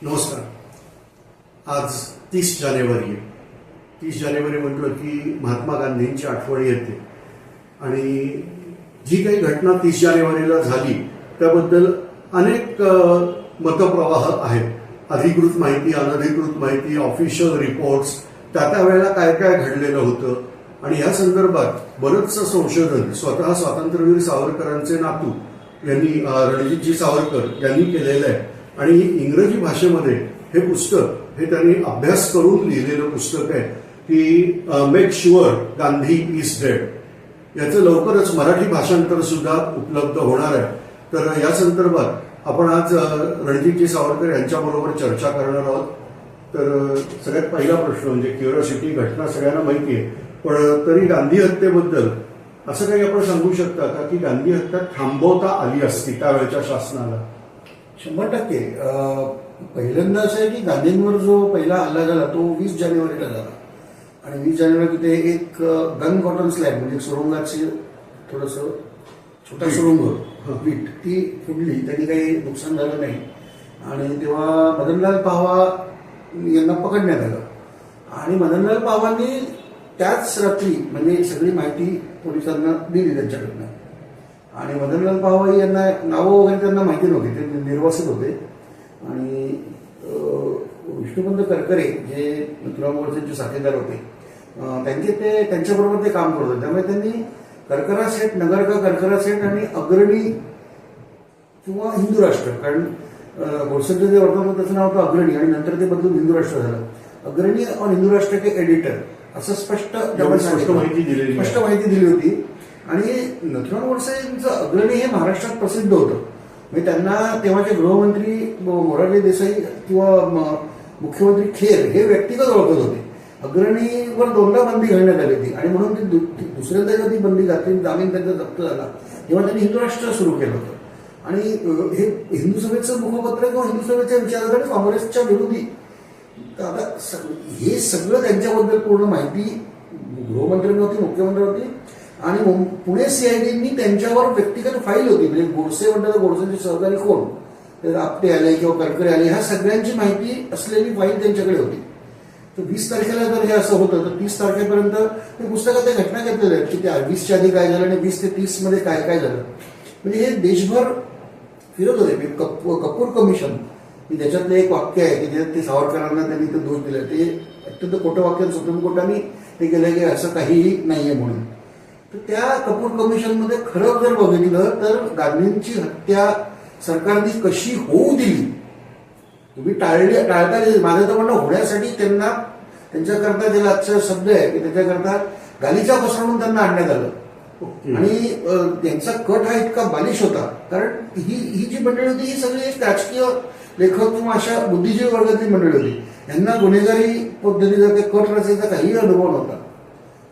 नमस्कार. आज 30 जानेवारी आहे. 30 जानेवारी म्हटलं की महात्मा गांधींची आठवण येते आणि जी काही घटना 30 जानेवारीला झाली त्याबद्दल अनेक मतप्रवाह आहेत. अधिकृत माहिती, अनधिकृत माहिती, ऑफिशियल रिपोर्ट्स, त्या वेळेला काय काय घडलेलं होतं आणि या संदर्भात बरंचसं संशोधन स्वतः स्वातंत्र्यवीर सावरकरांचे नातू यांनी रणजितजी सावरकर यांनी केलेलं आहे आणि इंग्रजी भाषेमध्ये हे पुस्तक हे त्यांनी अभ्यास करून लिहिलेलं पुस्तक आहे की make sure Gandhi is dead. याचं लवकरच मराठी भाषांतर सुद्धा उपलब्ध होणार आहे. तर या संदर्भात आपण आज रणजितजी सावरकर यांच्याबरोबर चर्चा करणार आहोत. तर सगळ्यात पहिला प्रश्न म्हणजे क्युरिओसिटी, घटना सगळ्यांना माहिती आहे, पण तरी गांधी हत्येबद्दल असं काही आपण सांगू शकता का की गांधी हत्या थांबवता आली असती त्यावेळच्या शासनाला? 100%. पहिल्यांदा असं आहे की गांधींवर जो पहिला हल्ला झाला तो 20 जानेवारीला झाला आणि 20 जानेवारी तिथे एक गन कॉटन स्लॅब म्हणजे सुरुंगाची थोडंसं छोटा सुरुंग वीट ती फुडली, त्यांनी काही नुकसान झालं नाही आणि तेव्हा मदनलाल पाहवा यांना पकडण्यात आलं आणि मदनलाल पाहवांनी त्याच रात्री म्हणजे सगळी माहिती पोलिसांना दिली त्यांच्याकडनं आणि मदनलाल पाहवा यांना नावं वगैरे त्यांना माहिती नव्हती, ते निर्वासित होते आणि विष्णुपंत करकरे जे नथुराम गोडसेंचे साथीदार होते त्यांच्याबरोबर ते काम करत होते. त्यामुळे त्यांनी करकरा सेठ, नगर का करकरा सेठ आणि अग्रणी किंवा हिंदू राष्ट्र, कारण गोडसेंचं जे वर्तमान त्याचं नाव होतं अग्रणी आणि नंतर ते बदलून हिंदू राष्ट्र झालं. अग्रणी और हिंदू राष्ट्र के एडिटर असं स्पष्ट माहिती दिली होती आणि नथुराम गोडसेंचं अग्रणी हे महाराष्ट्रात प्रसिद्ध होतं. म्हणजे त्यांना तेव्हाचे गृहमंत्री मोरारजी देसाई किंवा मुख्यमंत्री खेर हे व्यक्तिगत ओळखत होते. अग्रणीवर 2दा बंदी घालण्यात आली होती आणि म्हणून ती दुसऱ्यांदा जेव्हा ती बंदी घातली, जामीन त्यांचा जप्त झाला तेव्हा त्यांनी हिंदू राष्ट्र सुरू केलं होतं आणि हे हिंदू सभेचं मुखपत्र किंवा हिंदू सभेच्या विचारात काँग्रेसच्या विरोधी. आता हे सगळं त्यांच्याबद्दल पूर्ण माहिती गृहमंत्री होती, मुख्यमंत्री होती आणि पुणे सीआयडीनी त्यांच्यावर व्यक्तिगत फाईल होती. म्हणजे गोडसे म्हणतात तर गोडसेंचे सहकारी कोण, तर आपटे आले किंवा करकरे आले, ह्या सगळ्यांची माहिती असलेली फाईल त्यांच्याकडे होती. तर 20 तारखेला जर हे असं होतं तर 30 तारखेपर्यंत ते पुस्तकात त्या घटना घेतलेल्या आहेत की त्या 20च्या आधी काय झालं आणि 20 ते 30 मध्ये काय काय झालं. म्हणजे हे देशभर फिरत होते. कपूर कमिशन त्याच्यातलं एक वाक्य आहे की ज्यात ते सावरकरांना त्यांनी ते दोष दिले, ते अत्यंत खोटं वाक्य सुप्रीम कोर्टाने ते केलं की असं काहीही नाहीये म्हणून. तर त्या कपूर कमिशनमध्ये खरं जर बघितलं तर गांधींची हत्या सरकारने कशी होऊ दिली, तुम्ही टाळता येईल. माझं तर म्हणणं होण्यासाठी त्यांना त्यांच्याकरता ज्याला आजचा शब्द आहे की त्याच्याकरता गालीचा पसरवून त्यांना आणण्यात आलं आणि त्यांचा कट हा इतका बालिश होता. कारण ही जी मंडळी होती ही सगळी एक राजकीय लेखक किंवा अशा बुद्धिजीवी वर्गातली मंडळी होती. यांना गुन्हेगारी पद्धतीचा ते कट रचायचा काहीही अनुभव नव्हता.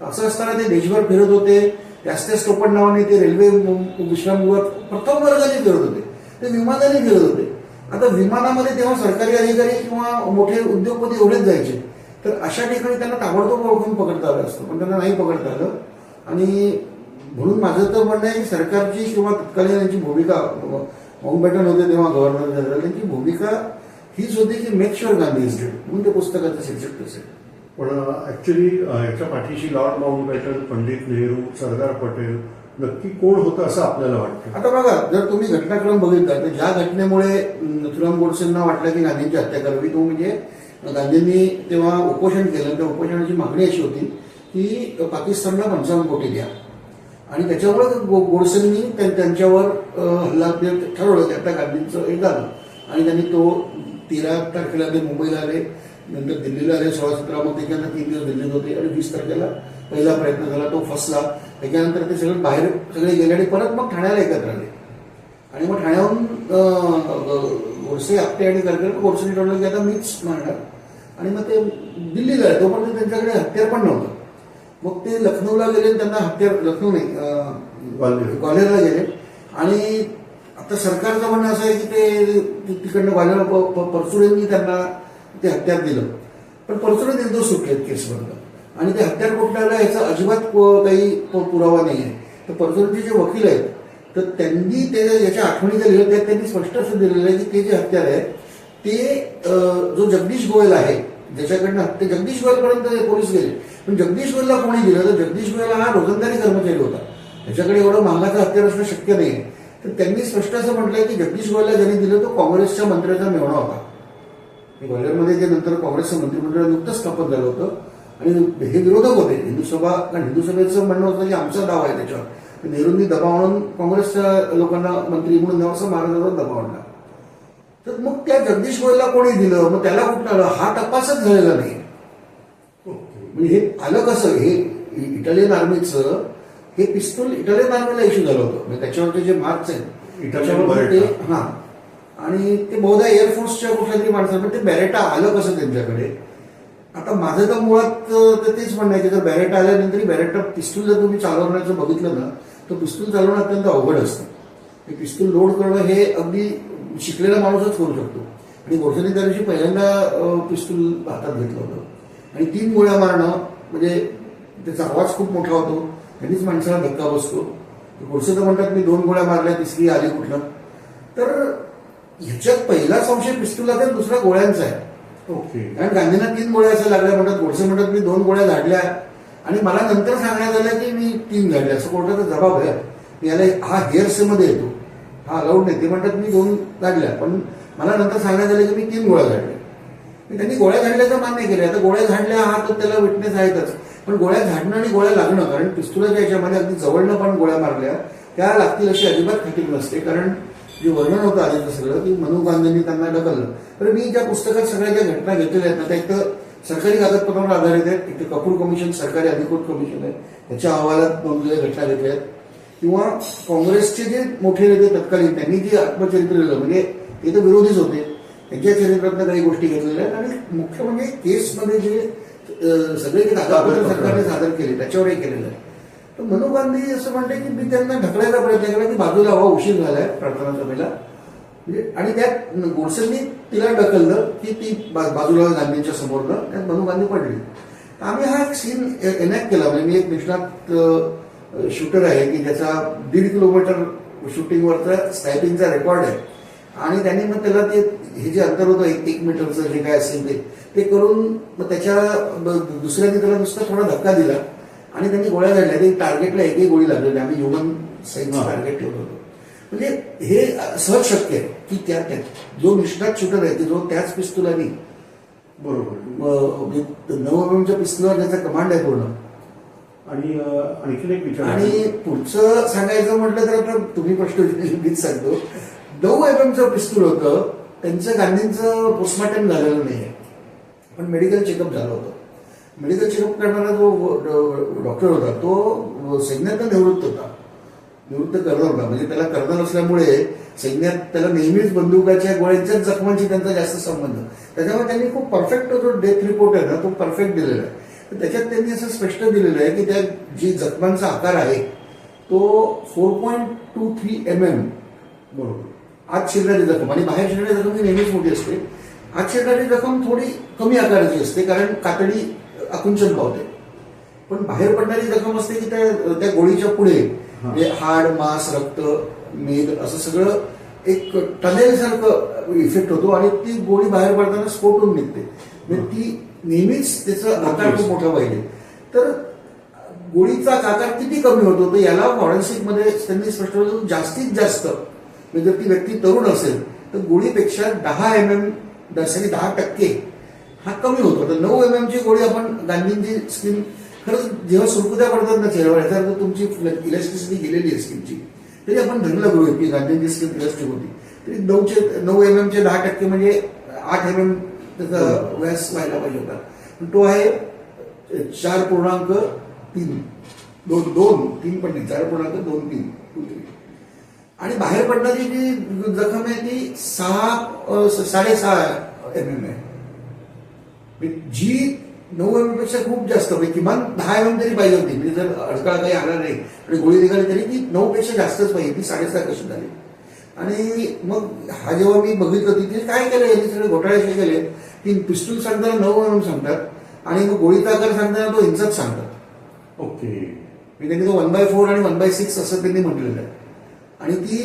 असं असताना ते देशभर फिरत होते. त्याच टोपण नावाने ते रेल्वे विश्रामगृहात प्रथम वर्गाने फिरत होते, ते विमानाने फिरत होते. आता विमानामध्ये तेव्हा सरकारी अधिकारी किंवा मोठे उद्योगपती एवढेच जायचे, तर अशा ठिकाणी त्यांना ताबडतोब ओळखून पकडता आलं असतं, पण त्यांना नाही पकडता आलं. आणि म्हणून माझं तर म्हणणं आहे की सरकारची किंवा तत्कालीन यांची भूमिका, माउंटबॅटन होते तेव्हा गव्हर्नर जनरल, त्यांची भूमिका हीच होती की make sure Gandhi is dead, म्हणून ते पुस्तकाचं शीर्षक असेल. पण ऍक्च्युली याच्या पाठीशी लॉर्ड माउंटबॅटन, पंडित नेहरू, सरदार पटेल नक्की कोण होतं असं आपल्याला वाटतं? आता बघा, जर तुम्ही घटनाक्रम बघितला तर ज्या घटनेमुळे नथुराम गोडसेंना वाटलं की गांधींची हत्या करावी तो म्हणजे गांधींनी तेव्हा उपोषण केलं. त्या उपोषणाची मागणी अशी होती की पाकिस्तानला 55 कोटी द्या आणि त्याच्यामुळे गोडसेंनी त्यांच्यावर हल्ला ठरवलं. त्यात गांधींचं एक झालं आणि त्यांनी तो 13 तारखेला ते मुंबईला आले, नंतर दिल्लीला आले 16-17, मग त्याच्यानंतर 3 दिवस दिल्लीत होते आणि 20 तारखेला पहिला प्रयत्न झाला, तो फसला. त्याच्यानंतर ते सगळे बाहेर गेले आणि परत मग ठाण्याला एकत्र आले आणि मग ठाण्याहून गोडसे, आपटे आणि करकरे गोडसेंनी ठरवलं की आता मीच मारणार आणि मग ते दिल्लीला आले. तोपर्यंत त्यांच्याकडे हत्यार पण नव्हतं. मग ते लखनौला गेले, त्यांना हत्यार, लखनौ नाही ग्वाल्हेरला गेले आणि आता सरकारचं म्हणणं असं आहे की ते तिकडनं ग्वाल्हेरला परचुरेंनी त्यांना ते हत्यार दिलं, पण परचुरे निर्दोष सुटलेत केसमधलं आणि ते हत्यार कुठलं आलं याचा अजिबात काही पुरावा नाही आहे. तर परचुरेंचे जे वकील आहेत तर त्यांनी याच्या आठवणी ज्या लिहिल्या त्यांनी स्पष्ट असं दिलेलं आहे की ते जे हत्यार आहे ते जो जगदीश गोयल आहे ज्याच्याकडनं ते जगदीश गोयलपर्यंत पोलीस गेले, पण जगदीश गोयलला कोणी दिलं? तर जगदीश गोयल हा रोजंदारी कर्मचारी होता, त्याच्याकडे एवढं महागाचं हत्यार असणं शक्य नाही. तर त्यांनी स्पष्ट असं म्हटलंय की जगदीश गोयलला ज्यांनी दिलं तो काँग्रेसच्या मंत्र्याचा मेव्हणा होता. ग्वाल्हेरमध्ये जे नंतर काँग्रेसचं मंत्रिमंडळ नुकतंच स्थापन झालं होतं आणि हे विरोधक होते हिंदू सभा, कारण हिंदू सभेचं म्हणणं होतं की आमचा दावा आहे त्याच्यावर. नेहरूंनी दबाव आणून काँग्रेसच्या लोकांना मंत्री म्हणून द्यावं महाराजांवर दबाव आणला. तर मग त्या जगदीश गोयलला कोणी दिलं, मग त्याला कुठं आलं हा तपासच झालेला नाही. म्हणजे हे आलं कसं? हे इटालियन आर्मीचं हे पिस्तूल इटालियन आर्मीला इश्यू झालं होतं, म्हणजे त्याच्यावरचे जे मार्क्स आहेत त्याच्यावर ते हा, आणि ते बहुधा एअरफोर्सच्या कुठल्या तरी माणसाला ते बॅरेटा आलं कसं त्यांच्याकडे. आता माझं तर मुळात तेच म्हणणं आहे की जर बॅरेटा आल्यानंतर बॅरेटा पिस्तूल जर तुम्ही चालवण्याचं बघितलं ना तर पिस्तूल चालवणं अत्यंत अवघड असतं. हे पिस्तूल लोड करणं हे अगदी शिकलेला माणूसच करू शकतो. आणि गोडसेने त्या दिवशी पहिल्यांदा पिस्तूल हातात घेतलं होतं आणि 3 गोळ्या मारणं म्हणजे त्याचा आवाज खूप मोठा होतो, त्यांनीच माणसाला धक्का बसतो. गोडसे तर म्हणतात मी 2 गोळ्या मारल्या, तिसरी आली कुठलं. तर ह्याच्यात पहिला संशय पिस्तूलचा आहे, दुसरा गोळ्यांचा आहे. ओके. कारण गांधींना 3 गोळ्या असं लागल्या म्हणतात, गोडसे म्हणतात मी 2 गोळ्या झाडल्या आणि मला नंतर सांगण्यात आलं की मी 3 झाडल्या, असं कोर्टाचा जबाब आहे. याला हा हेअरसेमध्ये येतो, हा अलाउड नाही. ते म्हणतात मी 2 झाडल्या, पण मला नंतर सांगण्यात आलं की मी 3 गोळ्या झाडल्या. त्यांनी गोळ्या झाडल्याचं मान्य केलं. आता गोळ्या झाडल्या हा तर त्याला विटनेस आहेतच, पण गोळ्या झाडणं आणि गोळ्या लागणं, कारण पिस्तुलाच्या याच्यामध्ये अगदी जवळनं पण गोळ्या मारल्या त्या लागतील अशी अजिबात खात्री नसते. कारण जे वर्णन होतं आधीचं सगळं की मनू गांधींनी त्यांना ढकललं. तर मी ज्या पुस्तकात सगळ्या ज्या घटना घेतलेल्या आहेत ना त्या एक तर सरकारी कागदपत्रांवर आधारित आहेत, एक तर कपूर कमिशन सरकारी अधिकृत कमिशन आहे त्याच्या अहवालात नोंदलेल्या घटना घेतल्या आहेत, किंवा काँग्रेसचे जे मोठे नेते तत्कालीन त्यांनी जे आत्मचरित्र लिहिलं म्हणजे ते तर विरोधीच होते, त्यांच्या चरित्रातल्या काही गोष्टी घेतलेल्या आहेत. आणि मुख्य म्हणजे केसमध्ये जे सगळे जे कागदपत्र सरकारने सादर केले त्याच्यावर हे केलेलं आहे. तर मनू गांधी असं म्हणते की मी त्यांना ढकलायचा प्रयत्न केला की बाजूला व्हा, उशीर झालाय प्रार्थना सभेला. म्हणजे आणि त्यात गोडसेंनी तिला ढकललं की ती बाजूला गांधींच्या समोरनं, त्यात मनू गांधी पडली. आम्ही हा एक सीन एनॅक्ट केला. म्हणजे मी एक निष्णात शूटर आहे की ज्याचा 1.5 किलोमीटर शूटिंगवरचा स्नायपिंगचा रेकॉर्ड आहे आणि त्यांनी मग त्याला ते हे जे अंतर होतं 1 मीटरचं जे काय असेल ते करून मग त्याच्या दुसऱ्यांनी त्याला नुसता थोडा धक्का दिला आणि त्यांनी गोळ्या झाडल्या. ते टार्गेटला एकही गोळी लागलेली. आम्ही ह्युमन साईजचं टार्गेट ठेवत होतो. म्हणजे हे सहज शक्य आहे की त्या जो निष्णात शूटर आहे की जो त्याच पिस्तुलानी बरोबर 9 mm पिस्तुलावर त्याचा कमांड आहे पूर्ण. आणि आणखीन एक विचार आणि पुढचं सांगायचं म्हटलं तर आता तुम्ही प्रश्न मीच सांगतो. 9 mm पिस्तूल होतं, त्यांचं गांधींचं पोस्टमॉर्टम झालेलं नाहीये पण मेडिकल चेकअप झालं होतं. मेडिकल चेकअप करणारा जो डॉक्टर होता तो सैन्यात निवृत्त होता, निवृत्त कर्नल होता. म्हणजे त्याला कर्नल असल्यामुळे सैन्यात त्याला नेहमीच बंदुकाच्या गोळ्यांच्याच जखमांशी त्यांचा जास्त संबंध, त्याच्यामुळे त्यांनी खूप परफेक्ट जो डेथ रिपोर्ट आहे ना तो परफेक्ट दिलेला आहे. तर त्याच्यात त्यांनी असं स्पष्ट दिलेलं आहे की त्या जी जखमांचा आकार आहे तो 4.23 mm बरोबर आत शिरणारी जखम आणि बाहेर शिरणारी जखम ही नेहमीच मोठी असते. आत शिरणारी जखम थोडी कमी आकाराची असते कारण कातडी आकुंचन पावते, पण बाहेर पडणारी जखम असते की त्या गोळीच्या पुढे म्हणजे हाड मांस रक्त मेद असं सगळं एक टनेल सारखं इफेक्ट होतो आणि ती गोळी बाहेर पडताना स्फोटून निघते. म्हणजे ती नेहमीच त्याचा आकार खूप मोठा पाहिजे. तर गोळीचा आकार किती कमी होतो तर याला फॉरेन्सिक मध्ये त्यांनी स्पष्ट केलं जास्तीत जास्त म्हणजे जर ती व्यक्ती तरुण असेल तर गोळीपेक्षा 10 mm 10% हा कमी होतो. तर 9 mm ची गोळी आपण गांधींची स्किन खरंच जेव्हा सुरकुत्या पडतात ना चेहऱ्यावर याचा अर्थ तुमची इलेस्टिसिटी गेलेली आहे स्किनची, तरी आपण धरलं करू की गांधींची स्किन इलेस्टिक होती. तरी 9 mm चे 10% म्हणजे 8 mm त्याचा व्यास व्हायला पाहिजे होता, पण तो आहे 4.3 2 पण नाही 4.23. आणि बाहेर पडणारी जी जखम आहे ती 6.5 mm आहे. जी 9 mm पेक्षा खूप जास्त म्हणजे किमान 10 mm तरी पाहिजे होती. म्हणजे जर अडथळा काही आला नाही आणि गोळी निघाली तरी ती 9 पेक्षा जास्तच पाहिजे, ती 6.5 कशी झाली. आणि मग हा जेव्हा मी बघितलं तिथे काय केलं यांनी सगळे घोटाळे असे केले की पिस्तूल सांगताना 9 mm सांगतात आणि मग गोळीचा आकार सांगताना तो इंचात सांगतात. ओके. म्हणजे त्यांनी तो 1/4 आणि 1/6 असं त्यांनी म्हटलेलं आहे. आणि ती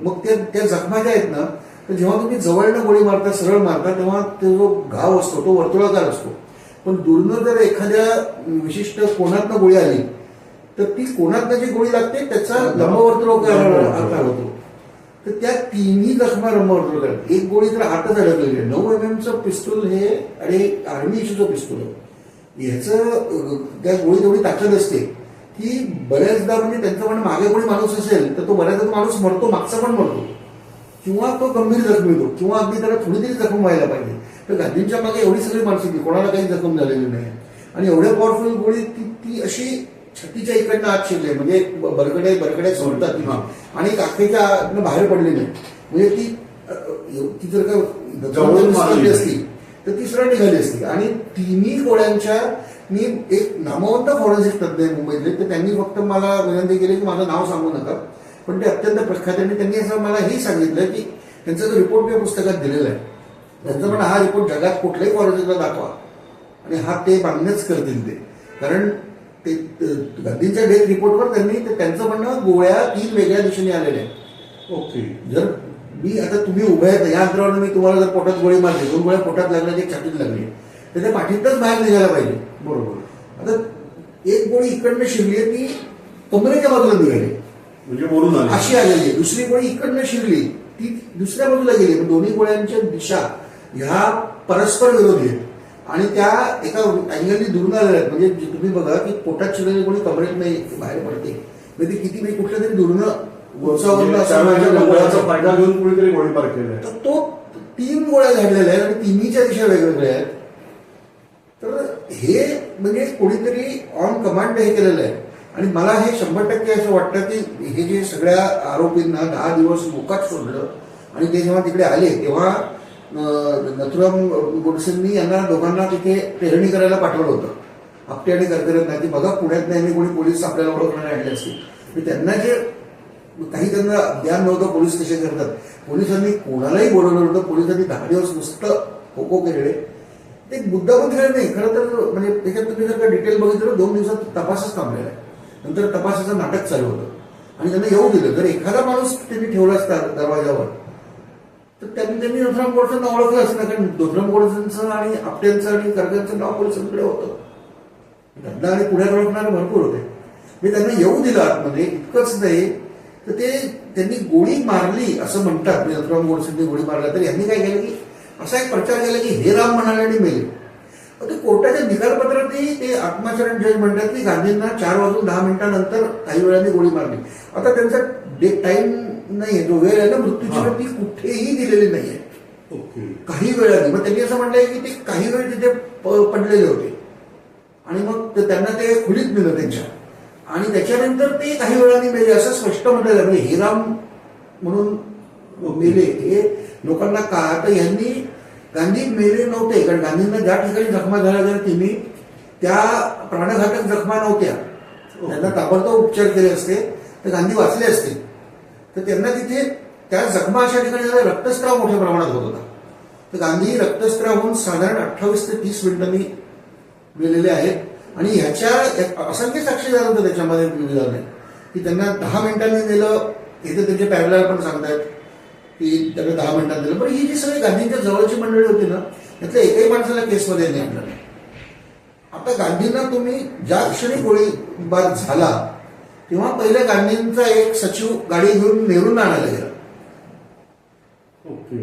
मग त्या जखमा ज्या आहेत ना तर जेव्हा तुम्ही जवळनं गोळी मारता, सरळ मारता, तेव्हा तो जो घाव असतो तो वर्तुळाकार असतो. पण दूरनं जर एखाद्या विशिष्ट कोणातनं गोळी आली तर ती कोणातनं जी गोळी लागते त्याचा लंबवर्तुळाकार आकार होतो. तर त्या तिन्ही जखमा लंबवर्तुळाकार. एक गोळी तर हातच अडकलेली आहे. 9 mm पिस्तूल हे आणि आर्मी इशूचं पिस्तूल आहे. ह्याचं त्या गोळीत एवढी ताकद असते की बऱ्याचदा म्हणजे त्यांचं म्हणणं मागे कोणी माणूस असेल तर तो बऱ्याचदा माणूस मरतो, मागचा पण मरतो, किंवा तो गंभीर जखमी होतो, किंवा अगदी त्याला थोडी तरी जखम व्हायला पाहिजे. तर गांधींच्या मागे एवढी सगळी माणसं की कोणाला काही जखम झालेली नाही. आणि एवढ्या पॉवरफुल गोळी ती अशी छातीच्या इकडनं आत शिरली, म्हणजे बरकडे सोडतात ती, आणि काखेच्या आतनं बाहेर पडली नाही. म्हणजे ती जर का जवळून मारली असती तर ती सरळ निघाली असती. आणि तिन्ही गोळ्यांच्या मी एक नामवंत फॉरेन्सिक तज्ञ आहे मुंबईतले, तर त्यांनी फक्त मला विनंती केली की माझं नाव सांगू नका, पण ते अत्यंत प्रख्यात. आणि त्यांनी असं मला हेही सांगितलं की त्यांचा जो रिपोर्ट मी पुस्तकात दिलेला आहे त्यांचं म्हणणं, हा रिपोर्ट जगात कुठल्याही फॉरेन्सिकला दाखवा आणि हा ते मान्यच करतील ते. कारण ते गांधींच्या डेथ रिपोर्टवर त्यांचं म्हणणं गोळ्या 3 वेगळ्या दिशेने आलेल्या आहेत. ओके. जर मी आता तुम्ही उभे आहेत या अंतरावर मी तुम्हाला जर पोटात गोळी मारली, 2 गोळ्या पोटात लागल्या, एक छातीत लागली, तर त्या पाठीतच बाहेर निघायला पाहिजे. बरोबर. आता एक गोळी इकडनं शिरली आहे, ती कमरेच्या बाजूला निघाली, म्हणजे वरून आली अशी आलेली आहे. दुसरी गोळी इकडनं शिरली, ती दुसऱ्या बाजूला गेली. पण दोन्ही गोळ्यांच्या दिशा ह्या परस्पर विरोधी आहेत आणि त्या एका अँगलनी दुरून आलेल्या आहेत. म्हणजे तुम्ही बघा की पोटात शिरलेली गोळी कमरेत नाही बाहेर पडते, म्हणजे ती किती म्हणजे कुठल्या तरी दुरून गोळ्याचा फायदा घेऊन कुणीतरी गोळीबार केलाय. तर तो 3 गोळ्या घडलेल्या आहेत आणि तिन्हीच्या दिशा वेगवेगळ्या आहेत. तर हे म्हणजे कोणीतरी ऑन कमांड हे केलेलं आहे. आणि मला हे 100% असं वाटतं की हे जे सगळ्या आरोपींना 10 दिवस मोकाट सोडलं आणि ते जेव्हा तिकडे आले तेव्हा नथुराम गोडसेंनी यांना दोघांना तिथे पेरणी करायला पाठवलं होतं, आपटे आणि करकरत नाही, की बघा पुण्यात नाही कोणी पोलीस आपल्याला ओळखणारे आणले असतील. त्यांना जे काही त्यांना ज्ञान नव्हतं पोलीस कसे करतात, पोलिसांनी कोणालाही बोलवलं होतं. पोलिसांनी 10 दिवस नुसतं खो केले. ते मुद्दामून केलं नाही खरं तर. म्हणजे त्याच्यात तुम्ही जर का डिटेल बघितलं 2 दिवसात तपासच थांबलेला आहे. नंतर तपासाचं नाटक चालू होतं आणि त्यांना येऊ दिलं. जर एखादा माणूस त्यांनी ठेवला असता दरवाजावर तर त्यांनी नथुराम गोडसेंना ओळखलं असतं, कारण नथुराम गोडसेंचं आणि आपट्यांचं आणि करकरचं नाव पोलिसांकडे होतं. त्यांना आणि पुण्यात ओळखणारे भरपूर होते. मी त्यांना येऊ दिलं आतमध्ये. इतकंच नाही तर ते त्यांनी गोळी मारली असं म्हणतात. मी नथुराम गोडसेंनी गोळी मारला तर यांनी काय केलं की असा एक प्रचार केला की हे राम म्हणाले आणि मेले. ते कोर्टाच्या निकालपत्रातही ते आत्माचरण जज म्हणतात की गांधींना 4:10 काही वेळाने गोळी मारली. आता त्यांचा टाइम नाहीये, जो वेळ आहे ना मृत्यूची वेळ ती कुठेही दिलेली नाहीये. काही वेळाने मग त्यांनी असं म्हटलंय की ते काही वेळ तिथे पडलेले होते आणि मग त्यांना ते खोलीत नेलं त्यांच्या, आणि त्याच्यानंतर ते काही वेळाने मेले असं स्पष्ट म्हटलं. म्हणजे हे राम म्हणून मेले हे लोकांना का. आता यांनी गांधी मेले नव्हते, कारण गांधींना ज्या ठिकाणी जखमा झाल्या तर तिन्ही त्या प्राणघातक जखमा नव्हत्या. त्यांना ताबडतोब उपचार केले असते तर गांधी वाचले असते. तर त्यांना तिथे त्या जखमा अशा ठिकाणी झाल्या रक्तस्राव मोठ्या प्रमाणात होत होता. तर गांधी रक्तस्राव होऊन साधारण 28 ते 30 मिनिटांनी मेलेले आहेत. आणि ह्याच्या असंख्य साक्षीदार होतं त्याच्यामध्ये विविधाने की त्यांना 10 मिनिटांनी नेलं. इथे त्यांचे पॅरलर पण सांगतायत की त्यांना 10 मिनिटांनी दिलं. पण ही जी सगळी गांधींच्या जवळची मंडळी होती ना त्यातल्या एकही माणसाला केसमध्ये नाही आणलं नाही. आता गांधींना तुम्ही ज्या क्षणी गोळीबार झाला तेव्हा पहिल्या गांधींचा एक सचिव गाडी घेऊन नेरून आणायला गेला.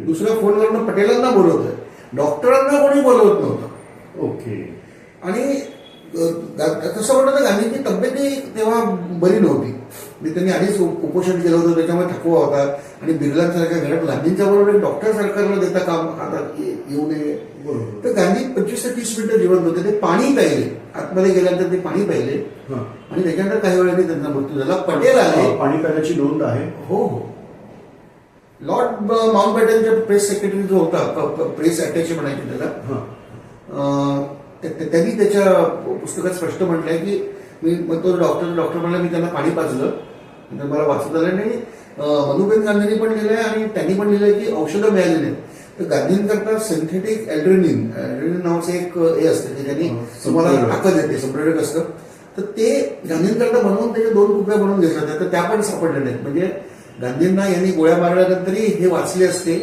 दुसऱ्या फोनवरनं पटेलांना बोलवतोय, डॉक्टरांना कोणी बोलवत नव्हतं. आणि तसं म्हणलं तर गांधींची तब्येतही तेव्हा बरी नव्हती. त्यांनी आधीच उपोषण केलं होतं, त्याच्यामुळे थकवा होता. आणि बिर्लांसारख्या घरात गांधींच्या बरोबर डॉक्टर सरकारला देता काम आता येऊ नये. तर गांधी 25 ते 30 मिनिटं जिवंत होते. ते पाणी प्यायले, आतमध्ये गेल्यानंतर ते पाणी प्यायले आणि त्याच्यानंतर काही वेळाने त्यांचा मृत्यू झाला. पटेल आले, पाणी प्यायल्याची नोंद आहे. हो. लॉर्ड माउंटबॅटनचे प्रेस सेक्रेटरी जो होता, प्रेस अटॅचे म्हणायचे त्याला, त्यांनी त्याच्या पुस्तकात स्पष्ट म्हटलंय की मी तो डॉक्टर म्हणला मी त्यांना पाणी पाजलं, नंतर मला वाचत आलं नाही. मधुबेन गांधींनी पण लिहिलंय आणि त्यांनी पण लिहिलंय की औषधं मिळाली नाहीत. तर गांधींकरता सिंथेटिक ॲड्रेनिन नावाचं एक हे असतं की ज्यांनी तुम्हाला ताकद येते, संप्रेरक असतं. तर ते गांधींकरता बनवून त्याच्या 2 कुप्या बनवून घेतल्या होत्या. तर त्या पण सापडल्या नाहीत. म्हणजे गांधींना यांनी गोळ्या मारल्यानंतरही हे वाचले असते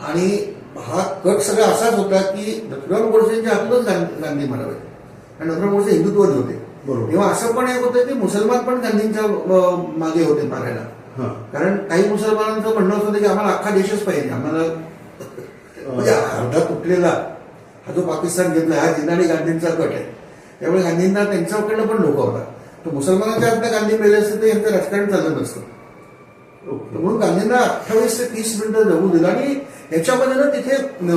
आणि हा कट सगळा असाच होता की नथुराम गोडसेंच्या हातूनच गांधी मारावे, आणि नथुराम गोडसे हिंदुत्ववादी होते. बरोबर. तेव्हा असं पण एक होतं की मुसलमान पण गांधींच्या मागे होते मारायला. हा. कारण काही मुसलमानांचं म्हणणं असं होतं की आम्हाला अख्खा देशच पाहिजे, आम्हाला म्हणजे अर्धा तुटलेला हा जो पाकिस्तान घेतला हा जिनाडी गांधींचा कट आहे. त्यामुळे गांधींना त्यांच्याकडनं पण धोका होता. तर मुसलमानांच्या हातनं गांधी मेले असते तर यांचं राजकारण चाललं नसतं. ओके. म्हणून गांधींना 28 ते 30 मिनिटं जगू दिलं. आणि याच्यामध्ये ना तिथे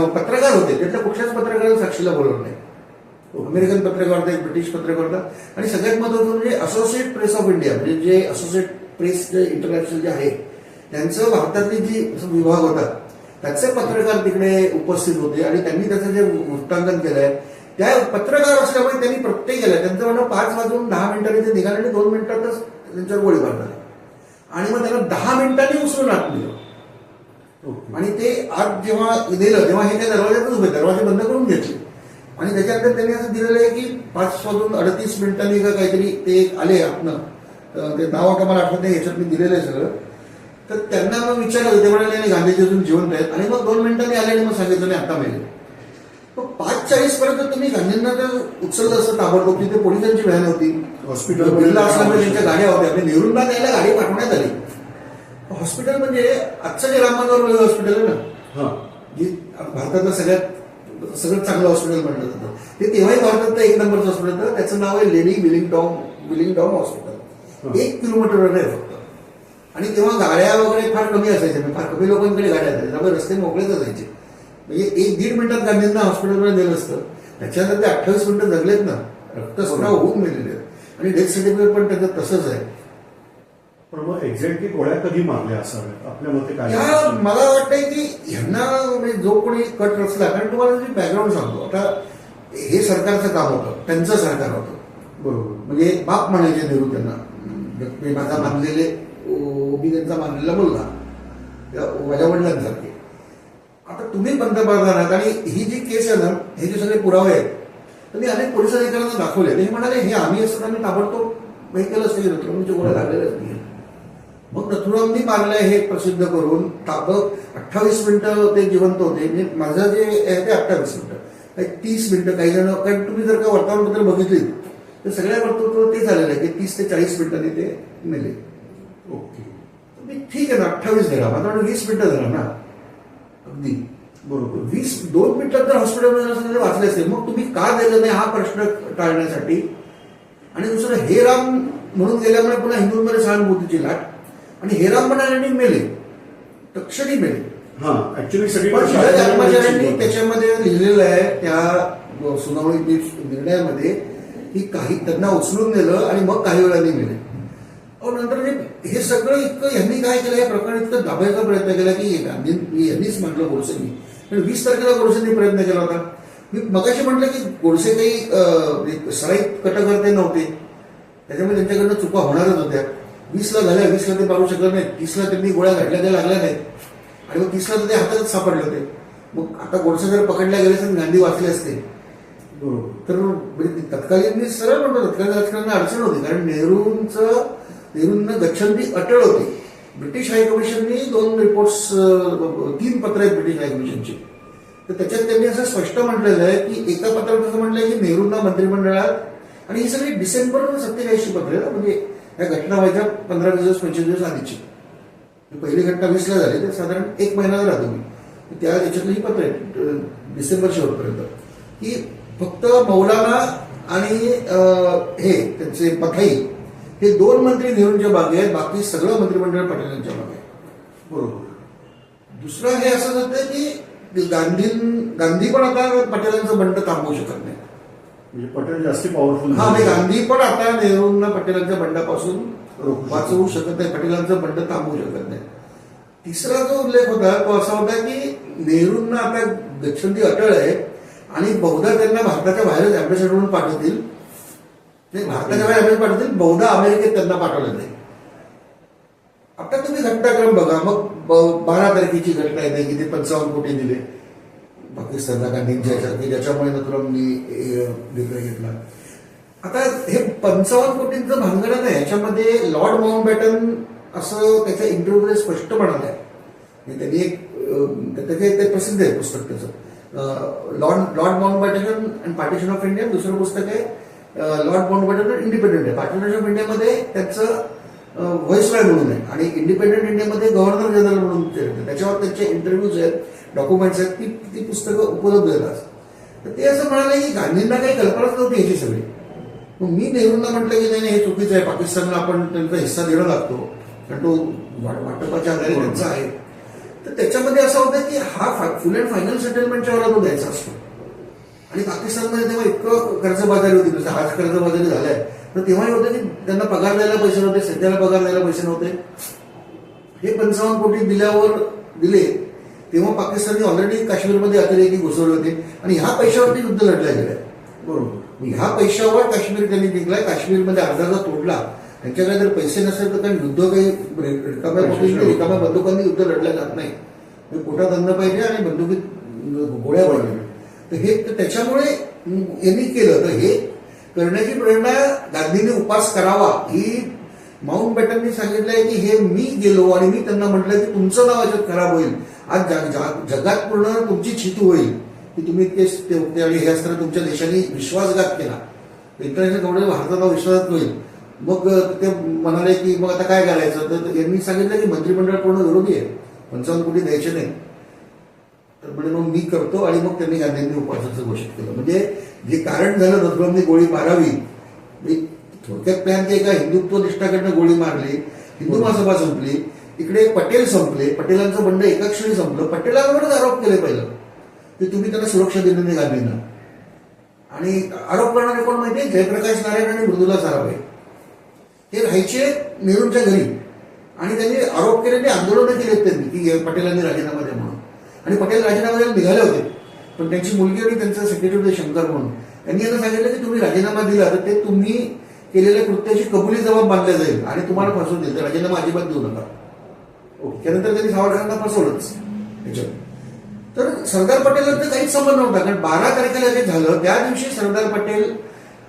पत्रकार होते, त्यातल्या कुठल्याच पत्रकाराला साक्षीला बोलवलं नाही. अमेरिकन पत्रकार होते, ब्रिटिश पत्रकार होता, आणि सगळ्यात महत्वाचं म्हणजे असोसिएट प्रेस ऑफ इंडिया, म्हणजे जे असोसिएट प्रेस इंटरनॅशनल जे आहे त्यांचं भारतातली जी विभाग होता त्याचे पत्रकार तिकडे उपस्थित होते. आणि त्यांनी त्याचं जे वृत्तांकन केलंय त्या पत्रकार असल्यामुळे त्यांनी प्रत्येक केलं. त्यांचं म्हणणं 5:10 ते निघाले आणि 2 मिनिटातच त्यांच्यावर गोळीबार झाला. आणि मग त्यांना 10 मिनिटांनी उचलून आत नेलं. ओके. आणि ते आत जेव्हा नेलं तेव्हा हे त्या दरवाज्यातच उभे, दरवाजे बंद करून घेतले. आणि त्याच्यानंतर त्यांनी असं दिलेलं आहे की 5:38 का काहीतरी ते आले आतनं. ते नाव आता मला आठवत नाही, याच्यात मी दिलेलं आहे सगळं. तर त्यांना मग विचारलं, ते म्हणाले नाही गांधीजी अजून जिवंत आहेत. आणि मग 2 मिनिटांनी आले आणि मग सांगितलं नाही आता मेले. मग 5:40 पर्यंत तुम्ही गांधींना जर उचललं असं ताबडतोब, तिथे पोलिसांची व्हॅन होती, हॉस्पिटल बिर्ला असल्यामुळे त्यांच्या गाड्या होत्या, म्हणजे नेहरूंना द्यायला गाडी पाठवण्यात आली. हॉस्पिटल म्हणजे आजचं जे राम मनोहर हॉस्पिटल आहे ना, हा. जी भारतातलं सगळं चांगलं हॉस्पिटल म्हटलं जातं, ते तेव्हाही भारतातलं 1 नंबरचं हॉस्पिटल होतं. त्याचं नाव आहे लेडी विलिंगडॉन हॉस्पिटल. 1 किलोमीटरवर आहे फक्त. आणि तेव्हा गाड्या वगैरे फार कमी असायच्या, फार कमी लोकांकडे गाड्या असायच्या, त्यामुळे रस्ते मोकळेच असायचे. म्हणजे 1-1.5 मिनिटात गांधींना हॉस्पिटलमध्ये नेलं असतं. त्याच्यानंतर ते 28 मिनिटं जगलेत ना, रक्तस्राव होऊन मेलेले आहेत. आणि डेथ सर्टिफिकेट पण त्याचं तसंच आहे. पण मग एक्झॅक्टली गोळ्या कधी मारल्या असाव्यात आपल्या मते काय? मला वाटतंय की ह्यांना म्हणजे जो कोणी कट रचला, कारण तुम्हाला जी बॅकग्राऊंड सांगतो, आता हे सरकारचं काम होतं, त्यांचं सरकार होतं. बरोबर. म्हणजे म्हणजे बाप म्हणायचे नेहरू त्यांना, माझा मानलेले मी त्यांचा मानलेला मुलगा, माझ्या वडिलांसारखे. आता तुम्ही पंतप्रधान आहात आणि ही जी केस आहे ना, हे जे सगळे पुरावे आहेत तर मी अनेक पोलीस अधिकाऱ्यांना दाखवले. हे म्हणाले हे आम्ही असं आम्ही ताबडतोब हे केलंच नाही, नथुरामच्या गोळ्या लागलेल्याच नाही. मग नथुरामनी मारलंय हे प्रसिद्ध करून 28 मिनिटं ते जिवंत होते. म्हणजे माझं जे आहे ते 28 मिनिटं, काही 30 मिनिटं काही जण, कारण तुम्ही जर का वर्तमानपत्र बघितली तर सगळ्या वर्तमानपत्रात ते झालेलं आहे की 30 ते 40 मिनिटांनी ते मेले. ओके. ठीक आहे ना, 28 धरा, माझा 20 मिनिटं धरा ना, अगदी बरोबर. 2 मिनिटात जर हॉस्पिटलमध्ये नसलं तर वाचले असते. मग तुम्ही का दिलं नाही हा प्रश्न टाळण्यासाठी. आणि दुसरं हे राम म्हणून गेल्यामुळे पुन्हा हिंदूंमध्ये सहानुभूतीची लाट, आणि हे राम म्हणाले मेले, तक्षणी मेले. हा, ऍक्च्युली सगळी पण कर्मचाऱ्यांनी त्याच्यामध्ये लिहिलेलं आहे त्या सुनावणी निर्णयामध्ये की काही त्यांना उचलून नेलं आणि मग काही वेळाने मेले. नंतर हे सगळं इतकं यांनी काय केलं, या प्रकरण इतकं दाबायचा प्रयत्न केला की यांनीच म्हटलं गोडसेंनी, पण 20 तारखेला गोडसेंनी प्रयत्न केला होता. मी मगाशी म्हटलं की गोडसे काही सराईत कटकर्ते नव्हते, त्याच्यामुळे त्यांच्याकडनं चुका होणारच होत्या. 20ला झाल्या, 20ला ते मारू शकलं नाही, 30ला त्यांनी गोळ्या घातल्या त्या लागल्या नाहीत, आणि मग 30ला तर ते हातातच सापडले होते. मग आता गोडसे जर पकडल्या गेले तर गांधी वाचले असते. बरोबर. तर म्हणजे तत्कालीन सरळ म्हणतो, तत्कालीन राजकारणाला अडचण होती, कारण नेहरूंना गच्छंती अटळ होती. ब्रिटिश हायकमिशननी 2 रिपोर्ट्स, 3 पत्र आहेत ब्रिटिश हायकमिशनची. तर त्याच्यात त्यांनी असं स्पष्ट म्हटलेलं आहे की एका पत्रात असं म्हटलंय की नेहरूंना मंत्रिमंडळात, आणि ही सगळी डिसेंबर 87 पत्र आहे, म्हणजे या घटना व्हायच्या 15-20 दिवस 25 दिवस आधीची. पहिली घटना 20ला झाली, तर साधारण 1 महिना राहतो मी त्या याच्यातली ही पत्र आहे डिसेंबर शेवटपर्यंत, की फक्त मौलाना आणि हे त्यांचे पथाई हे 2 मंत्री नेहरूंच्या मागे आहेत, बाकी सगळं मंत्रिमंडळ पटेलांच्या मागे आहे. बरोबर. दुसरं हे असं होतं की गांधी पण आता पटेलांचं बंड थांबवू शकत नाही. म्हणजे पटेल जास्ती पॉवरफुल. हा, म्हणजे गांधी पण आता नेहरूंना पटेलांच्या बंडापासून वाचवू शकत नाही, पटेलांचं बंड थांबवू शकत नाही. तिसरा जो उल्लेख होता तो असा होता की नेहरूंना आता गच्छंती अटळ आहे आणि बहुधा त्यांना भारताच्या बाहेरच अँबॅसेडर म्हणून पाठवतील. भारताच्या बाहेर अमेरिकेत पाठवतील, बहुधा अमेरिकेत त्यांना पाठवलं नाही. आता तुम्ही घटनाक्रम बघा, मग 12 तारखेची घटना आहे की ते 55 कोटी दिले पाकिस्तानला गांधींच्या, ज्याच्यामुळे नथुरामनी निर्णय घेतला. आता हे 55 कोटींचं भानगड नाही, ह्याच्यामध्ये लॉर्ड माउंटबॅटन असं त्याच्या इंटरव्ह्यूमध्ये स्पष्ट म्हणालंय. त्यांनी एक ते प्रसिद्ध आहे पुस्तक त्याचं. Lord Mountbatten and partition of India. दुसरं पुस्तक आहे लॉर्ड माउंटबॅटन इंडिपेंडंट आहे. पार्टिशन ऑफ इंडियामध्ये त्याचं व्हॉइसरॉय म्हणून आहे आणि इंडिपेंडंट इंडियामध्ये गव्हर्नर जनरल म्हणून त्याच्यावर त्यांचे इंटरव्ह्यूज आहेत, डॉक्युमेंट्स आहेत. ती पुस्तकं उपलब्ध आहेत आज. तर ते असं म्हणाले की गांधींना काही कल्पनाच नव्हती याची सगळी. मग मी नेहरूंना म्हटलं की नाही हे चुकीचं आहे, पाकिस्तानला आपण त्यांचा हिस्सा देणं लागतो कारण तो वाटपाच्या आधारे त्यांचा आहे. तर त्याच्यामध्ये असं होतं की हा फुल अँड फायनल सेटलमेंटच्या वेळेला तो द्यायचा असतो आणि पाकिस्तानमध्ये तेव्हा इतकं कर्जबाजारी होती, जसं आज कर्जबाजारी झालाय, तर तेव्हाही होतं की त्यांना पगार द्यायला पैसे नव्हते, सध्याला पगार द्यायला पैसे नव्हते. हे 55 कोटी दिले तेव्हा पाकिस्तानने ऑलरेडी काश्मीरमध्ये अतिरेकी घुसवले होते आणि ह्या पैशावरती युद्ध लढलं गेलंय. बरोबर. ह्या पैशावर काश्मीर त्यांनी जिंकलाय. काश्मीरमध्ये अर्धा तोडला. त्यांच्याकडे जर पैसे नसेल तर कारण युद्ध काही रिकाम्या बंदुकांनी युद्ध लढलं जात नाही. पोटात अन्न पाहिजे आणि बंदुकीत गोळ्या पाहिजे. तर त्याच्यामुळे यांनी केलं. तर हे करण्याची प्रेरणा गांधींनी उपास करावा ही माउंटबॅटननी सांगितलंय की हे मी गेलो आणि मी त्यांना म्हटलं की तुमचं नाव याच्यात खराब होईल. आज जगात पूर्ण तुमची चितू होईल की तुम्ही ते होते आणि हे असताना तुमच्या देशाने विश्वासघात केला. इंटरनॅशनल कम्युनिटी भारताला विश्वासात होईल. मग ते म्हणाले की मग आता काय करायचं. तर यांनी सांगितलं की मंत्रिमंडळ पूर्ण विरोधी आहे, 55 कोटी द्यायचे नाही. तर म्हणजे मग मी करतो आणि मग त्यांनी गांधींनी उपवासाचं घोषित केलं. म्हणजे जे कारण झालं नथुरामने गोळी मारावी, थोडक्यात प्लॅन ते एका हिंदुत्व निष्ठाकडनं गोळी मारली, हिंदू महासभा संपली, इकडे पटेल संपले, पटेलांचं बंड एका क्षणी संपलं. पटेलांवरच आरोप केले पहिलं की तुम्ही त्यांना सुरक्षा दिली नाही गांधींना. आणि आरोप करणारे कोण माहितीये, जयप्रकाश नारायण आणि मृदुला साराभाई. हे राहायचे नेहरूंच्या घरी आणि त्यांनी आरोप केलेले, आंदोलनं केलेत त्यांनी की पटेलांनी राजीनामा द्या म्हणून. आणि पटेल राजीनामा द्यायला निघाले होते, पण त्यांची मुलगी आणि त्यांचा सेक्रेटरी होते शंकर म्हणून, त्यांनी यांना सांगितलं की तुम्ही राजीनामा दिला तर ते तुम्ही केलेल्या कृत्याची कबुली जबाब मानल्या जाईल आणि तुम्हाला फसवून देईल. तर राजीनामा अजिबात देऊ नका. त्यानंतर त्यांनी सावरकरांना फसवलंच त्याच्यात. तर सरदार पटेलांचा काहीच संबंध नव्हता कारण 12 तारखेला जे झालं त्या दिवशी सरदार पटेल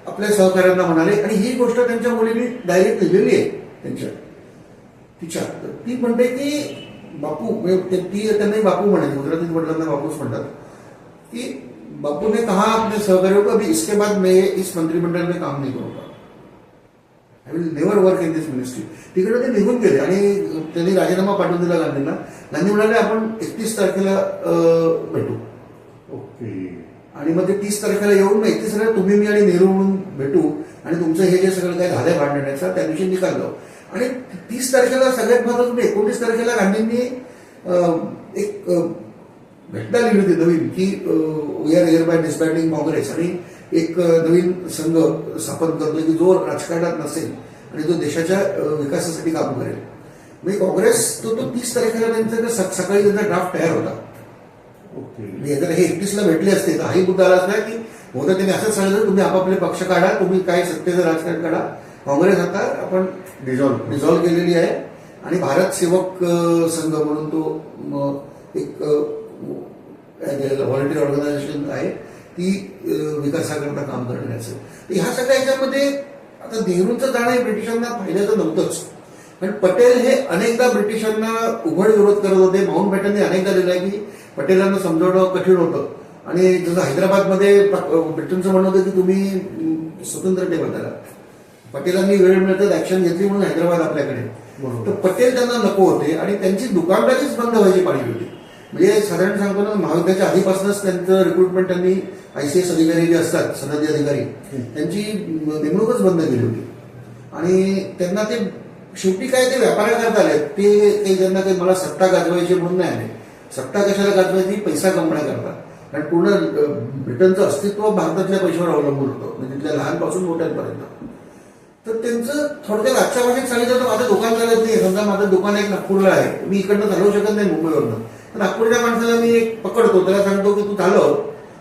आपल्या सहकाऱ्यांना म्हणाले आणि ही गोष्ट त्यांच्या मुलीने डायरेक्ट लिहिलेली आहे तिच्या. ती म्हणते की बापू, ती त्यांनाही बापू म्हणायची, गुजराती वडिलांना बापूच म्हणतात, की बापू ने कहा अपने सहकारियों को अभी इसके बाद मैं इस मंत्रिमंडल में काम नहीं करूंगा, I will never work in this ministry. तिकडे ते निघून गेले आणि त्यांनी राजीनामा पाठवून दिला गांधींना. गांधी म्हणाले आपण 31 तारखेला भेटू. ओके. आणि मग ते 30 तारखेला येऊन 31 तारखेला तुम्ही मी आणि नेहरू म्हणून भेटू आणि तुमचं हे जे सगळं काय झालंय भांडण्याचा त्या दिवशी निकाल लावू. आणि 30 तारखेला सगळ्यात महत्वाचं 29 तारखेला गांधींनी एक घटना लिहिली होती नवीन की we are here by disbanding Congress आणि एक नवीन संघ स्थापन करतोय की जो राजकारणात नसेल आणि जो देशाच्या विकासासाठी काम करेल. म्हणजे काँग्रेस तो 30 तारखेला त्यांचा सकाळी त्यांचा ड्राफ्ट तयार होता. जर हे 31ला भेटले असते तर हाही मुद्दा आला असता की होता त्यांनी असंच सांगितलं तुम्ही आपापले पक्ष काढा, तुम्ही काय सत्तेचं राजकारण काढा. काँग्रेस आता आपण डिझॉल्व्ह केलेली आहे आणि भारत सेवक संघ म्हणून तो एक व्हॉलंटिअर ऑर्गनायझेशन आहे ती विकासाकरता काम करण्याचं. तर ह्या सगळ्या ह्याच्यामध्ये आता नेहरूंचं जाणं हे ब्रिटिशांना फायद्याचं नव्हतंच. पण पटेल हे अनेकदा ब्रिटिशांना उघड विरोध करत होते. माउंटबॅटनने अनेकदा दिलाय की पटेलांना समजावणं कठीण होतं आणि जसं हैदराबादमध्ये ब्रिटनचं म्हणणं होतं की तुम्ही स्वतंत्र ठेवा त्याला. पटेलांनी वेळ मिळतात ऍक्शन घेतली म्हणून हैदराबाद आपल्याकडे. तर पटेल त्यांना नको होते आणि त्यांची दुकानदारीच बंद व्हायची पाहिजे होती. म्हणजे साधारण सांगतो ना, महायुद्धाच्या आधीपासूनच त्यांचं रिक्रुटमेंट त्यांनी ICS अधिकारी जे असतात सनदी अधिकारी त्यांची नेमणूकच बंद केली होती. आणि त्यांना ते शेवटी काय ते व्यापाऱ्याकरता आले, ते ज्यांना काही मला सत्ता गाजवायची म्हणून नाही आले. सत्ता कशाला गाजवायची, पैसा कमवण्याकरता. कारण पूर्ण ब्रिटनचं अस्तित्व भारतातल्या पैशावर अवलंबून होतं, म्हणजे तिथल्या लहानपासून मोठ्यांपर्यंत. तर त्यांचं थोडक्यात आजच्या भाषेत सांगितलं तर माझं दुकान चालत नाही. समजा माझं दुकान एक नागपूरला आहे, मी इकडनं चालवू शकत नाही मुंबईवरनं, तर नागपूरच्या माणसाला मी एक पकडतो, त्याला सांगतो की तू चालव.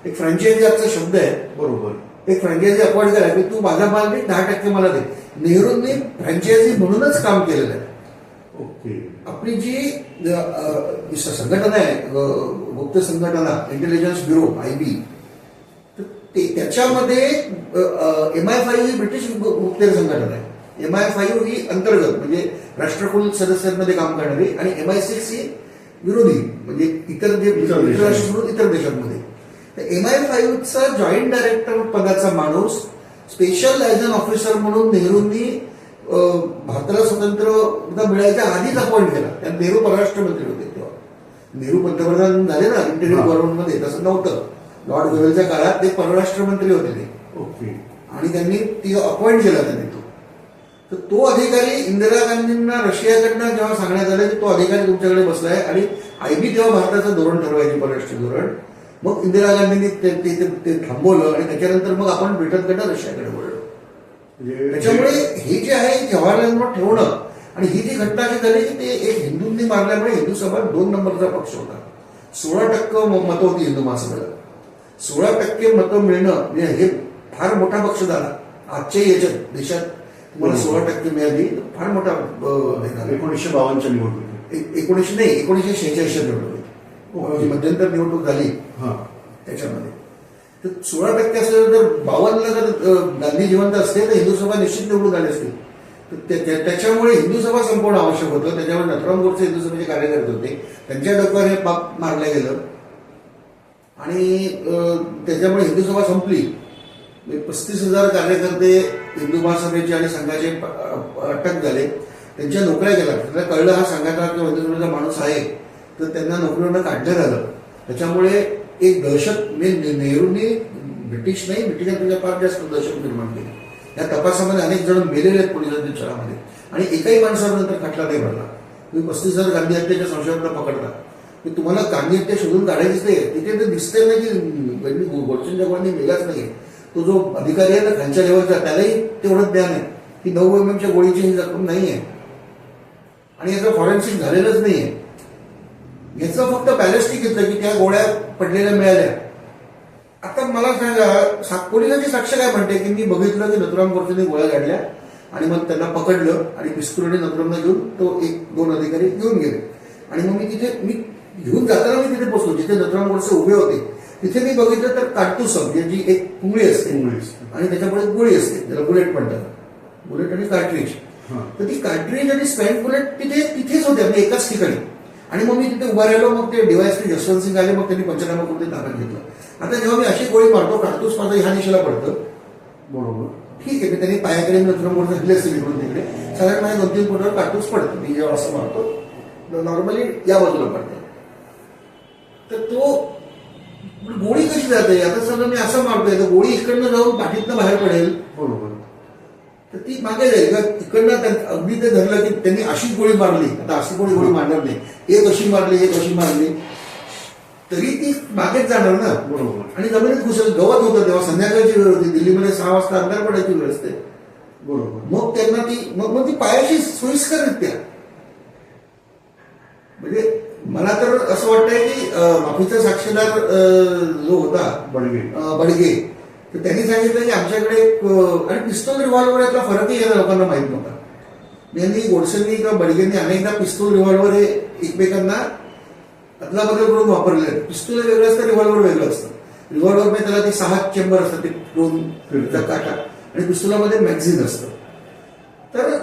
एक फ्रँचायझी आजचा शब्द आहे. बरोबर. एक फ्रँचायझी अपॉइंट करा की तू माझा माल दे, 10% मला दे. नेहरूंनी फ्रँचायझी म्हणूनच काम केलेलं आहे. ओके. आपली जी संघटना आहे गुप्त संघटना इंटेलिजन्स ब्युरो IB, त्याच्यामध्ये MI5 ही ब्रिटिश गुप्तचर संघटना आहे. MI5 ही अंतर्गत म्हणजे राष्ट्रकुल सदस्यांमध्ये काम करणारी आणि MI6 ही विरोधी म्हणजे इतर जे इतर देशात. राष्ट्र सोडून इतर देशांमध्ये. MI5चा जॉईंट डायरेक्टर पदाचा माणूस स्पेशल लायझन ऑफिसर म्हणून नेहरूंनी भारताला स्वतंत्र मिळायच्या आधीच अपॉइंट केला. त्यात नेहरू परराष्ट्र मंत्री होते तेव्हा. नेहरू पंतप्रधान झाले ना इंटेरियम हा. गव्हर्नमेंटमध्ये, तसं नव्हतं. लॉर्ड वेव्हलच्या काळात ते परराष्ट्र मंत्री होते ते, ओके. आणि त्यांनी ती अपॉइंट केला त्यांनी तो. तर तो अधिकारी इंदिरा गांधींना रशियाकडनं जेव्हा सांगण्यात आलं की तो अधिकारी तुमच्याकडे बसलाय आणि आयबी तेव्हा भारताचं धोरण ठरवायची परराष्ट्र धोरण, मग इंदिरा गांधींनी ते थांबवलं आणि त्याच्यानंतर मग आपण ब्रिटनकडनं रशियाकडे वळलो. म्हणजे त्याच्यामुळे हे जे आहे जवाहरलाल ठेवणं आणि ही जी घटना अशी झाली की ते एक हिंदूंनी मारल्यामुळे हिंदू सभा 2 नंबरचा पक्ष होता. 16% मतं होती हिंदू महासभेला. 16% मतं मिळणं म्हणजे हे फार मोठा पक्ष झाला. आजच्या याच्यात देशात तुम्हाला 16% मिळाली, फार मोठा हे झाला. 1952च्या निवडणुकीत 1946 निवडणूक मध्यंतर निवडणूक झाली हा. त्याच्यामध्ये. तर 16% असलं तर 52ला जर गांधी जिवंत असते तर हिंदू सभा निश्चित निवडून आली असते. तर त्याच्यामुळे हिंदू सभा संपवणं आवश्यक होतं. त्याच्यामुळे नथुराम गोडसे हिंदू सभेचे कार्यकर्ते होते, त्यांच्या डोक्यावर हे पाप मारलं गेलं आणि त्याच्यामुळे हिंदू सभा संपली. 35,000 कार्यकर्ते हिंदू महासभेचे आणि संघाचे अटक झाले, त्यांच्या नोकऱ्या गेल्या. त्यांना कळलं हा संघाचा किंवा हिंदू सभेचा माणूस आहे, तर त्यांना नोकरीवरनं काढण्यात आलं. त्याच्यामुळे एक दहशत नेहरूंनी ब्रिटिशांपेक्षा फार जास्त दहशत निर्माण केली. या तपासामध्ये अनेक जण मेलेले आहेत पोलिसांच्या छळामध्ये आणि एकाही माणसावर नंतर खटला नाही भरला. तुम्ही 35,000 गांधी हत्येच्या संशयावर पकडता, की तुम्हाला गांधी हत्या शोधून काढायचीच नाही. तिथे तर दिसतंय ना की गोडसेंच्या कोणी मेलाच नाही. तो जो अधिकारी आहे ना खालच्या लेवलचा, त्यालाही तेवढंच ज्ञान आहे की 9 mm गोळीची ही जखम नाही आहे आणि याचं फॉरेन्सिक झालेलंच नाही आहे. याचं फक्त बॅलिस्टिक घेतलं की त्या गोळ्या पडलेल्या मिळाल्या. आता मला सांगा, पोलिसांची साक्ष काय म्हणते की मी बघितलं की नथुराम गोडसेने गोळ्या काढल्या आणि मग त्यांना पकडलं आणि पिस्तूल आणि नथुरामला घेऊन तो 1-2 अधिकारी घेऊन गेले. आणि मग मी घेऊन जाताना मी तिथे पोहोचलो जिथे नथुराम गोडसे उभे होते. तिथे मी बघितलं तर काडतूस जी एक पुंगळी असते आणि त्याच्यापुढे गोळी असते, ज्याला बुलेट म्हणतात, बुलेट आणि कार्ट्रीज. तर ती कार्ट्रीज आणि स्पॅन बुलेट तिथेच होते म्हणजे एकाच ठिकाणी. आणि मग मी तिथे उभा राहिलो. मग ते DYSP जसवंत सिंग आले, मग त्यांनी पंचनामा करून ते ताब्यात घेतलं. आता जेव्हा मी अशी गोळी मारतो, काडतूस माझं ह्या दिशेला पडतं, बरोबर, ठीक आहे. मी त्यांनी पायाकडे नथुराम गोडसे हल्ले असते इकडून तिकडे, साधारण माझ्या 2-3 फुटावर काडतूस पडतं. मी जेव्हा असं मारतो नॉर्मली या बाजूला पडतं. तर तो गोळी कशी जाते, आता समजा मी असं मारतोय तर गोळी इकडनं जाऊन पाठीतनं बाहेर पडेल, बरोबर. तर ती मागे जाईल का इकडनं. अगदी ते धरलं की त्यांनी अशीच गोळी मारली, आता अशी गोळी मारणार नाही, एक अशी मारली एक अशी मारली तरी ती मागेच जाणार ना. बरोबर. आणि जमिनीत घुसेल. गवत होतं तेव्हा, संध्याकाळची वेळ होती, दिल्लीमध्ये 6 वाजता अंधार पडायची वेळ असते. बरोबर. मग त्यांना मग ती पायाशी सोयीस्कररित्या, म्हणजे मला तर असं वाटतंय की माफीचा साक्षीदार जो होता बडगे, तर त्यांनी सांगितलं की आमच्याकडे आणि पिस्तूल रिव्हॉल्वर यातला फरकही या लोकांना माहीत नव्हता. यांनी गोडसेंनी किंवा बडगेंनी अनेकदा पिस्तूल रिव्हॉल्वर हे एकमेकांना अदलाबदल करून वापरले. पिस्तूल वेगळं असतं, रिव्हॉल्वर वेगळं असतं. रिव्हॉल्वर मध्ये त्याला ते 6 चेंबर असतात, ते 2 काटा, आणि पिस्तुलामध्ये मॅगझिन असतं. तर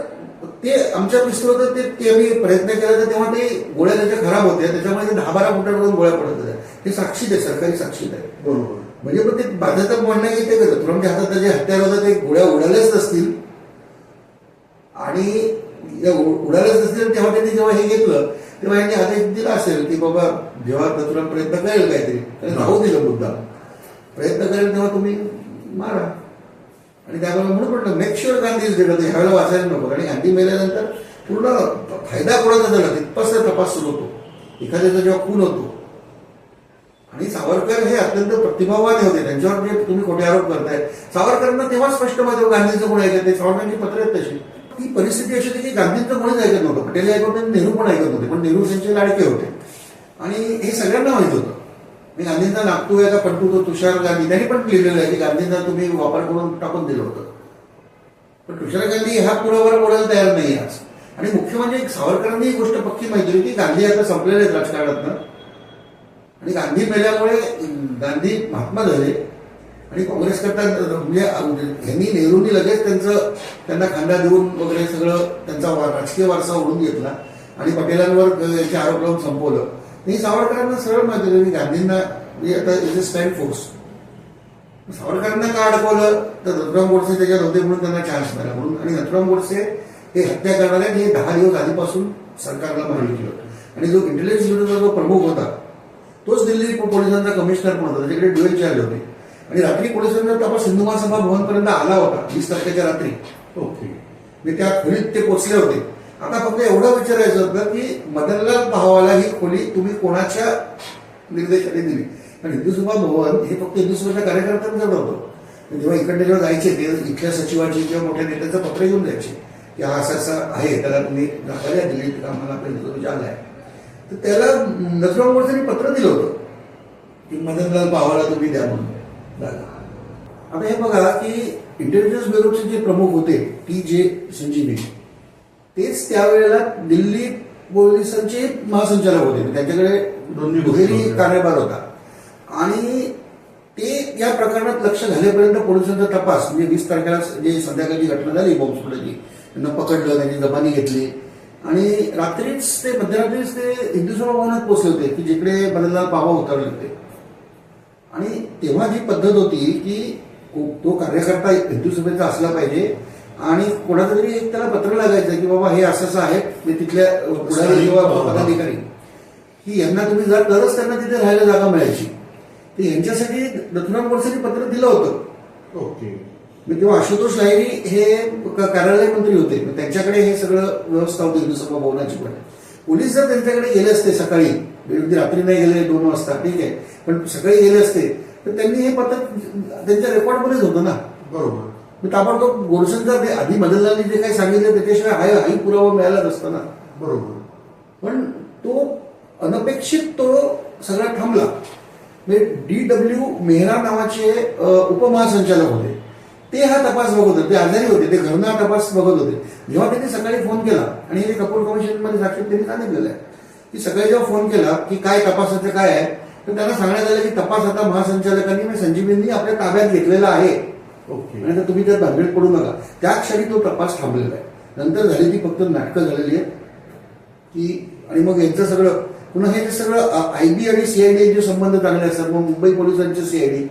ते आमच्या पिस्तूल होतं, ते आम्ही प्रयत्न केला तर तेव्हा ते गोळ्या त्याच्या खराब होत्या, त्याच्यामुळे ते 10-12 फुटावरून गोळ्या पडत होत्या. हे साक्षीद आहे, सरकारी साक्षीद आहे. बरोबर. म्हणजे मग ते बाधाचं म्हणणं की ते तुमच्या हातात जे हत्यार होतं ते गोळ्या उडाल्याच नसतील आणि उडाल्याच नसतील. तेव्हा त्यांनी जेव्हा हे घेतलं तेव्हा यांनी आदेश दिला असेल की बाबा जेव्हा तुला प्रयत्न करेल काहीतरी जाऊ दिलं मुद्दा प्रयत्न करेल तेव्हा तुम्ही मारा. आणि त्यामुळे म्हणून म्हटलं make sure Gandhi is dead, ह्यावेळेला वाचायला नको. आणि गांधी मेल्यानंतर पूर्ण फायदा कोणाचा झाला तिथपास तपास सुरू होतो, एखाद्याचा जेव्हा खून होतो. आणि सावरकर हे अत्यंत प्रतिभावान होते, त्यांच्यावर जे तुम्ही खोटे आरोप करताय, सावरकरांना तेव्हा स्पष्ट माहिती गांधींचं कोण ऐकत नाही. सावरकरांची पत्र आहेत तशी. ती परिस्थिती अशी होती की गांधींचं कोणीच ऐकत नव्हतं. पटेल ऐकत होते, नेहरू पण ऐकत होते, पण नेहरू त्यांचे लाडके होते आणि हे सगळ्यांना माहित होतं. मी गांधींना नागतू या का पट्टू तो तुषार गांधी त्यांनी पण लिहिलेलं आहे की गांधींना तुम्ही वापर करून टाकून दिलं होतं. पण तुषार गांधी ह्या पुरावर बोलायला तयार नाही आज. आणि मुख्य म्हणजे सावरकरांनी ही गोष्ट पक्की माहिती होती की गांधी आता संपलेले आहेत राजकारणातनं आणि गांधी मेल्यामुळे गांधी महात्मा झाले आणि काँग्रेस करता म्हणजे ह्यांनी नेहरूंनी लगेच त्यांना खांदा देऊन वगैरे सगळं त्यांचा राजकीय वारसा ओढून घेतला आणि पटेलांवर याचे आरोप लावून संपवलं. हे सावरकरांना सरळ माहिती होतं की गांधींना म्हणजे आता इज अ स्टँड फोर्स. सावरकरांना का अडकवलं तर नथुराम गोडसे त्याच्यात होते म्हणून त्यांना चान्स मिळाला म्हणून. आणि नथुराम गोडसे हे हत्या करणारे हे 10 दिवस आधीपासून सरकारला माहिती होतं. आणि जो इंटेलिजन्स ब्युरोचा जो प्रमुख होता तोच दिल्ली पोलिसांचा कमिशनर पण होता, त्याच्याकडे ड्युएल चार्ज होते. आणि रात्री पोलिसांचा तपास हिंदू महासभा भवनपर्यंत आला होता 20 तारखेच्या रात्री. ओके. म्हणजे त्या खोलीत ते पोचले होते. आता फक्त एवढं विचारायचं होतं की मदनलाल पाहवाला ही खोली तुम्ही कोणाच्या निर्देशाने दिली. कारण हिंदू सभा भवन हे फक्त हिंदू सभेच्या कार्यकर्त्यांचं होतं. जेव्हा इकडे जेव्हा जायचे ते इथल्या सचिवाची किंवा मोठ्या नेत्यांचं पत्र घेऊन जायचे की हा असं आहे, त्याला तुम्ही दाखवा द्या दिल्लीत आम्हाला आपल्या हिंदू सभेचा आलाय. तर त्याला नथुराम गोडसेंनी पत्र दिलं होतं की मदनलाल पाहवाला तुम्ही द्या म्हणून जागा. आता हे बघा की इंटेलिजन्स ब्युरोचे जे प्रमुख होते TJ संजीवी तेच त्यावेळेला दिल्ली पोलिसांचे महासंचालक होते. त्यांच्याकडे दोन्ही गोष्टी दुहेरी होत्या. कार्यभार होता. आणि ते या प्रकरणात लक्ष घालेपर्यंत पोलिसांचा तपास म्हणजे 20 तारखेला जे संध्याकाळची घटना झाली बॉम्बस्फोटाची, त्यांना पकडलं, त्यांची जबानी घेतली आणि रात्रीच ते मध्यरात्रीच ते हिंदू सभा भवनात पोहोचले होते की जिकडे मदनलाल पाहवा उतरले होते. आणि तेव्हा जी पद्धत होती की तो कार्यकर्ता हिंदू सभेचा असला पाहिजे आणि कोणाचं तरी एक त्याला पत्र लागायचं की बाबा हे असं आहे मी तिथल्या पुढारी किंवा पदाधिकारी की यांना तुम्ही जर तरच त्यांना तिथे राहायला जागा मिळायची. तर यांच्यासाठी नथुराम गोडसेंनी पत्र दिलं होतं. ओके. तेव्हा आशुतोष लाहिरी हे कार्यालय मंत्री होते. त्यांच्याकडे हे सगळं व्यवस्था होती हिंदू सभा भवनाची. पण पोलीस जर त्यांच्याकडे गेले असते सकाळी, रात्री नाही गेले 2 वाजता ठीक आहे, पण सकाळी गेले असते तर त्यांनी हे पत्र त्यांच्या रेकॉर्डमध्येच होतं ना. बरोबर. ताबडतोब गोडसेंचा ते आधी मदनलालनी जे काही सांगितलं त्याच्याशिवाय हाही पुरावा मिळाला नसता ना. बरोबर. पण तो अनपेक्षित तो सगळा थांबला. म्हणजे DW मेहरा नावाचे उपमहासंचालक होते. ते हा तपास बघत होते. ते आजारी होते, ते घरना तपास बघत होते. जेव्हा त्यांनी सकाळी फोन केला आणि हे कपूर कमिशनमध्ये साक्षात त्यांनी सांगितलेलं आहे की सकाळी जेव्हा फोन केला की काय तपासाचं काय आहे तर त्यांना सांगण्यात आलं की तपास आता महासंचालकांनी म्हणजे संजीवींनी आपल्या ताब्यात घेतलेला आहे. ओके. आणि तुम्ही त्यात भानगडीत पडू नका. त्या क्षणी तो तपास थांबलेला आहे. नंतर झाली ती फक्त नाटकं झालेली आहेत की आणि मग यांचं सगळं पुन्हा हे सगळं IB आणि CID जे संबंध चांगले असतात. मग मुंबई पोलिसांचे CID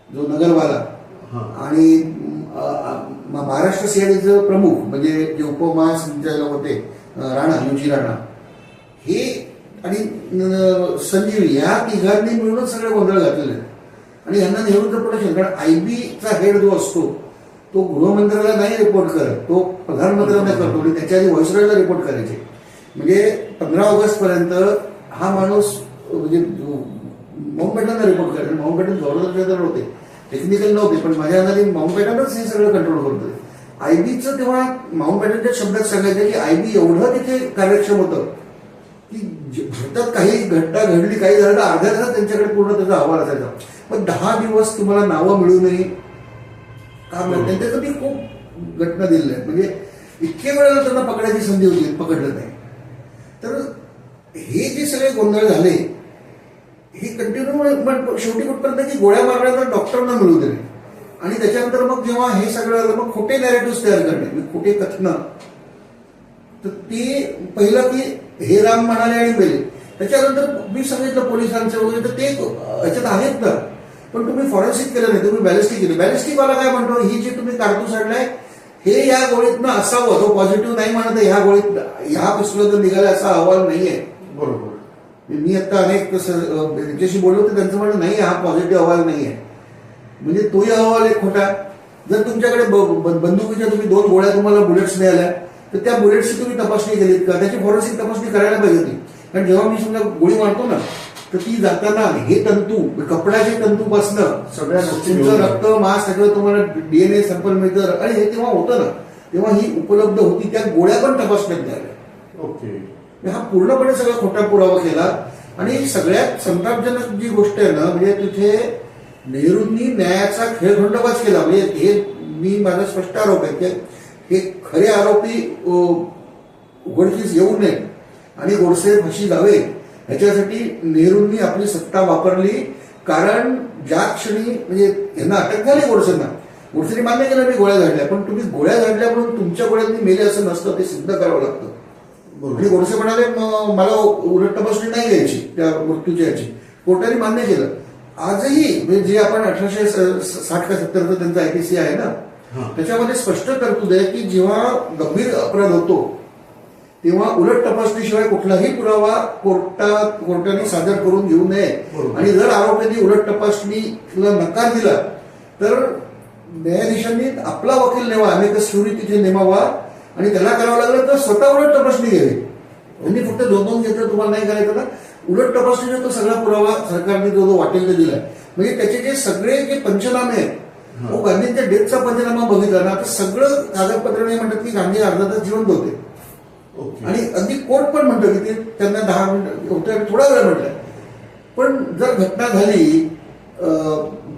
जो नगरवाला आणि महाराष्ट्र CIDचं प्रमुख म्हणजे जे उपमहासंचालक होते राणा UG राणा हे आणि संजीवी या तिघांनी मिळूनच सगळे गोंधळ घातलेले आहेत. आणि यांना नेहरूचं प्रोटेक्शन कारण IBचा हेड जो असतो तो गृहमंत्र्याला नाही रिपोर्ट करत, तो प्रधानमंत्र्यांना करतो आणि त्याच्या आधी व्हाईसरॉयला रिपोर्ट करायचे. म्हणजे 15 ऑगस्ट पर्यंत हा माणूस म्हणजे माउंटबॅटनला रिपोर्ट करायचा. माउंटबॅटन गव्हर्नर होते, टेक्निकल नव्हते, पण माझ्या अंदाजे माउंटबॅटनच हे सगळं कंट्रोल करतोय. IBचं तेव्हा माउंटबॅटनच्या शब्दात सांगायचं की IB एवढं तिथे कार्यक्षम होतं की भारतात काही घटना घडली, काही झालं तर अर्ध्या तासात त्यांच्याकडे पूर्ण त्याचा अहवाल असायचा. पण 10 दिवस तुम्हाला नावं मिळू नये काम नाही. त्यांच्यासाठी खूप घटना दिलेल्या आहेत. म्हणजे इतके वेळेला त्यांना पकडायची संधी होती, पकडलं नाही. तर हे जे सगळे गोंधळ झाले हे कंटिन्यू शेवटी कुठपर्यंत की गोळ्या मारण्याचा डॉक्टरना मिळू दिले. आणि त्याच्यानंतर मग जेव्हा हे सगळं आलं मग खोटे नॅरेटिव्ह तयार करणे, खोटे कथनं. तर ते पहिलं की हे राम म्हणाले आणि मेले. त्याच्यानंतर मी सांगितलं पोलिसांचं वगैरे तर ते याच्यात आहेत ना, पण तुम्ही फॉरेन्सिक केलं नाही, तुम्ही बॅलिस्टिक केलं. बॅलिस्टिकवाला काय म्हणतो ही जी तुम्ही कारतूस आणलाय हे या गोळीतनं असावं, तो पॉझिटिव्ह नाही म्हणत ह्या गोळीत ह्या पिस्तुलातून निघाला असा अहवाल नाहीये. बरोबर. मी आता अनेक त्यांच्याशी बोललो तर त्यांचं म्हणणं नाही हा पॉझिटिव्ह अहवाल नाहीये. म्हणजे तोही अहवाल एक खोटा. जर तुमच्याकडे बंदुकीच्या तुम्ही 2 गोळ्या तुम्हाला बुलेट्स मिळाल्या तर त्या बुलेट्सची तुम्ही तपासणी केलीत का? त्याची फॉरेन्सिक तपासणी करायला पाहिजे होती. कारण जेव्हा मी समजा गोळी मारतो ना तर ती जाताना हे तंतू कपड्याच्या तंतूपासनं सगळ्या तुमचं रक्त मांस सगळं तुम्हाला DNA सॅम्पल मिळतं आणि हे तेव्हा होतं ना, तेव्हा ही उपलब्ध होती. त्या गोळ्या पण तपासण्यात आल्या. ओके. हा पूर्णपणे सगळा खोटा पुरावा केला. आणि सगळ्यात संतापजनक जी गोष्ट आहे ना म्हणजे तिथे नेहरूंनी न्यायाचा खेळखंडोबाज केला. म्हणजे हे मी माझा स्पष्ट आरोप आहे की हे खरे आरोपी उघडकीस येऊ नये आणि गोडसे फाशी जावे ह्याच्यासाठी नेहरूंनी आपली सत्ता वापरली. कारण ज्या क्षणी म्हणजे यांना अटक झाली गोडसेंनी मान्य केलं मी गोळ्या झाडल्या, पण तुम्ही गोळ्या झाडल्या म्हणून तुमच्या गोळ्यांनी मेले असं नसतं, ते सिद्ध करावं लागतं. बरोबर. आणि गोडसे म्हणाले मला उलट तपासणी नाही घ्यायची त्या मृत्यूची याची. कोर्टाने मान्य केलं. आजही म्हणजे जे आपण 1860 का 70 त्यांचा IPC आहे ना, हा. त्याच्यामध्ये स्पष्ट तरतूद आहे की जेव्हा गंभीर अपराध होतो तेव्हा उलट तपासणीशिवाय कुठलाही पुरावा कोर्टाने सादर करून घेऊ नये. बरोबर. आणि जर आरोपींनी उलट तपासणीला नकार दिला तर न्यायाधीशांनी आपला वकील नेमा, अमेकस क्युरी तिथे नेमावा आणि त्याला करावं लागलं तर स्वतः उलट तपासणी घ्यावी. त्यांनी फक्त 2-2 घेतलं, तुम्हाला नाही करायचं ना, उलट तपासणीचा तो सगळा पुरावा सरकारने जो वाटेल ते दिलाय. म्हणजे त्याचे जे सगळे जे पंचनामे आहेत, तो गांधींच्या डेथचा पंचनामा बघितला ना तर सगळं कागदपत्राने म्हणतात की गांधी अर्धा तास जिवंत होते. ओके. आणि अगदी कोर्ट पण म्हणतो की ते त्यांना 10 मिनिटं होते, थोडा वेळ म्हटलं. पण जर घटना झाली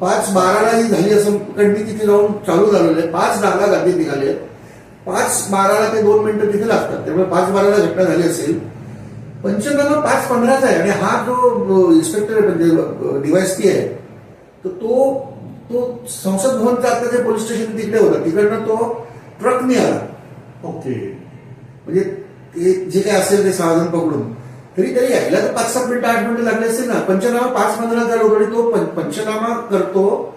5:12ला ही झाली असं कंडी तिथे जाऊन चालू झालेलं आहे. 5:10ला गांधी निघाले, 5:12ला ते 2 मिनिटं तिथे लागतात. त्यामुळे 5:12ला घटना झाली असेल. पंचनामा 5:15चा आहे. आणि हा जो इन्स्पेक्टर म्हणजे DYSP आहे तर तो संसद भवनचा आता जे पोलीस स्टेशन तिकडे होता, तिकडनं तो ट्रकने आला. ओके. म्हणजे ते जे काय असेल ते साधन पकडून तरी यायला तर 5-7 मिनिटं 8 मिनिटं लागले असतील ना. पंचनामा 5:15 झाला होता. आणि तो पंचनामा करतो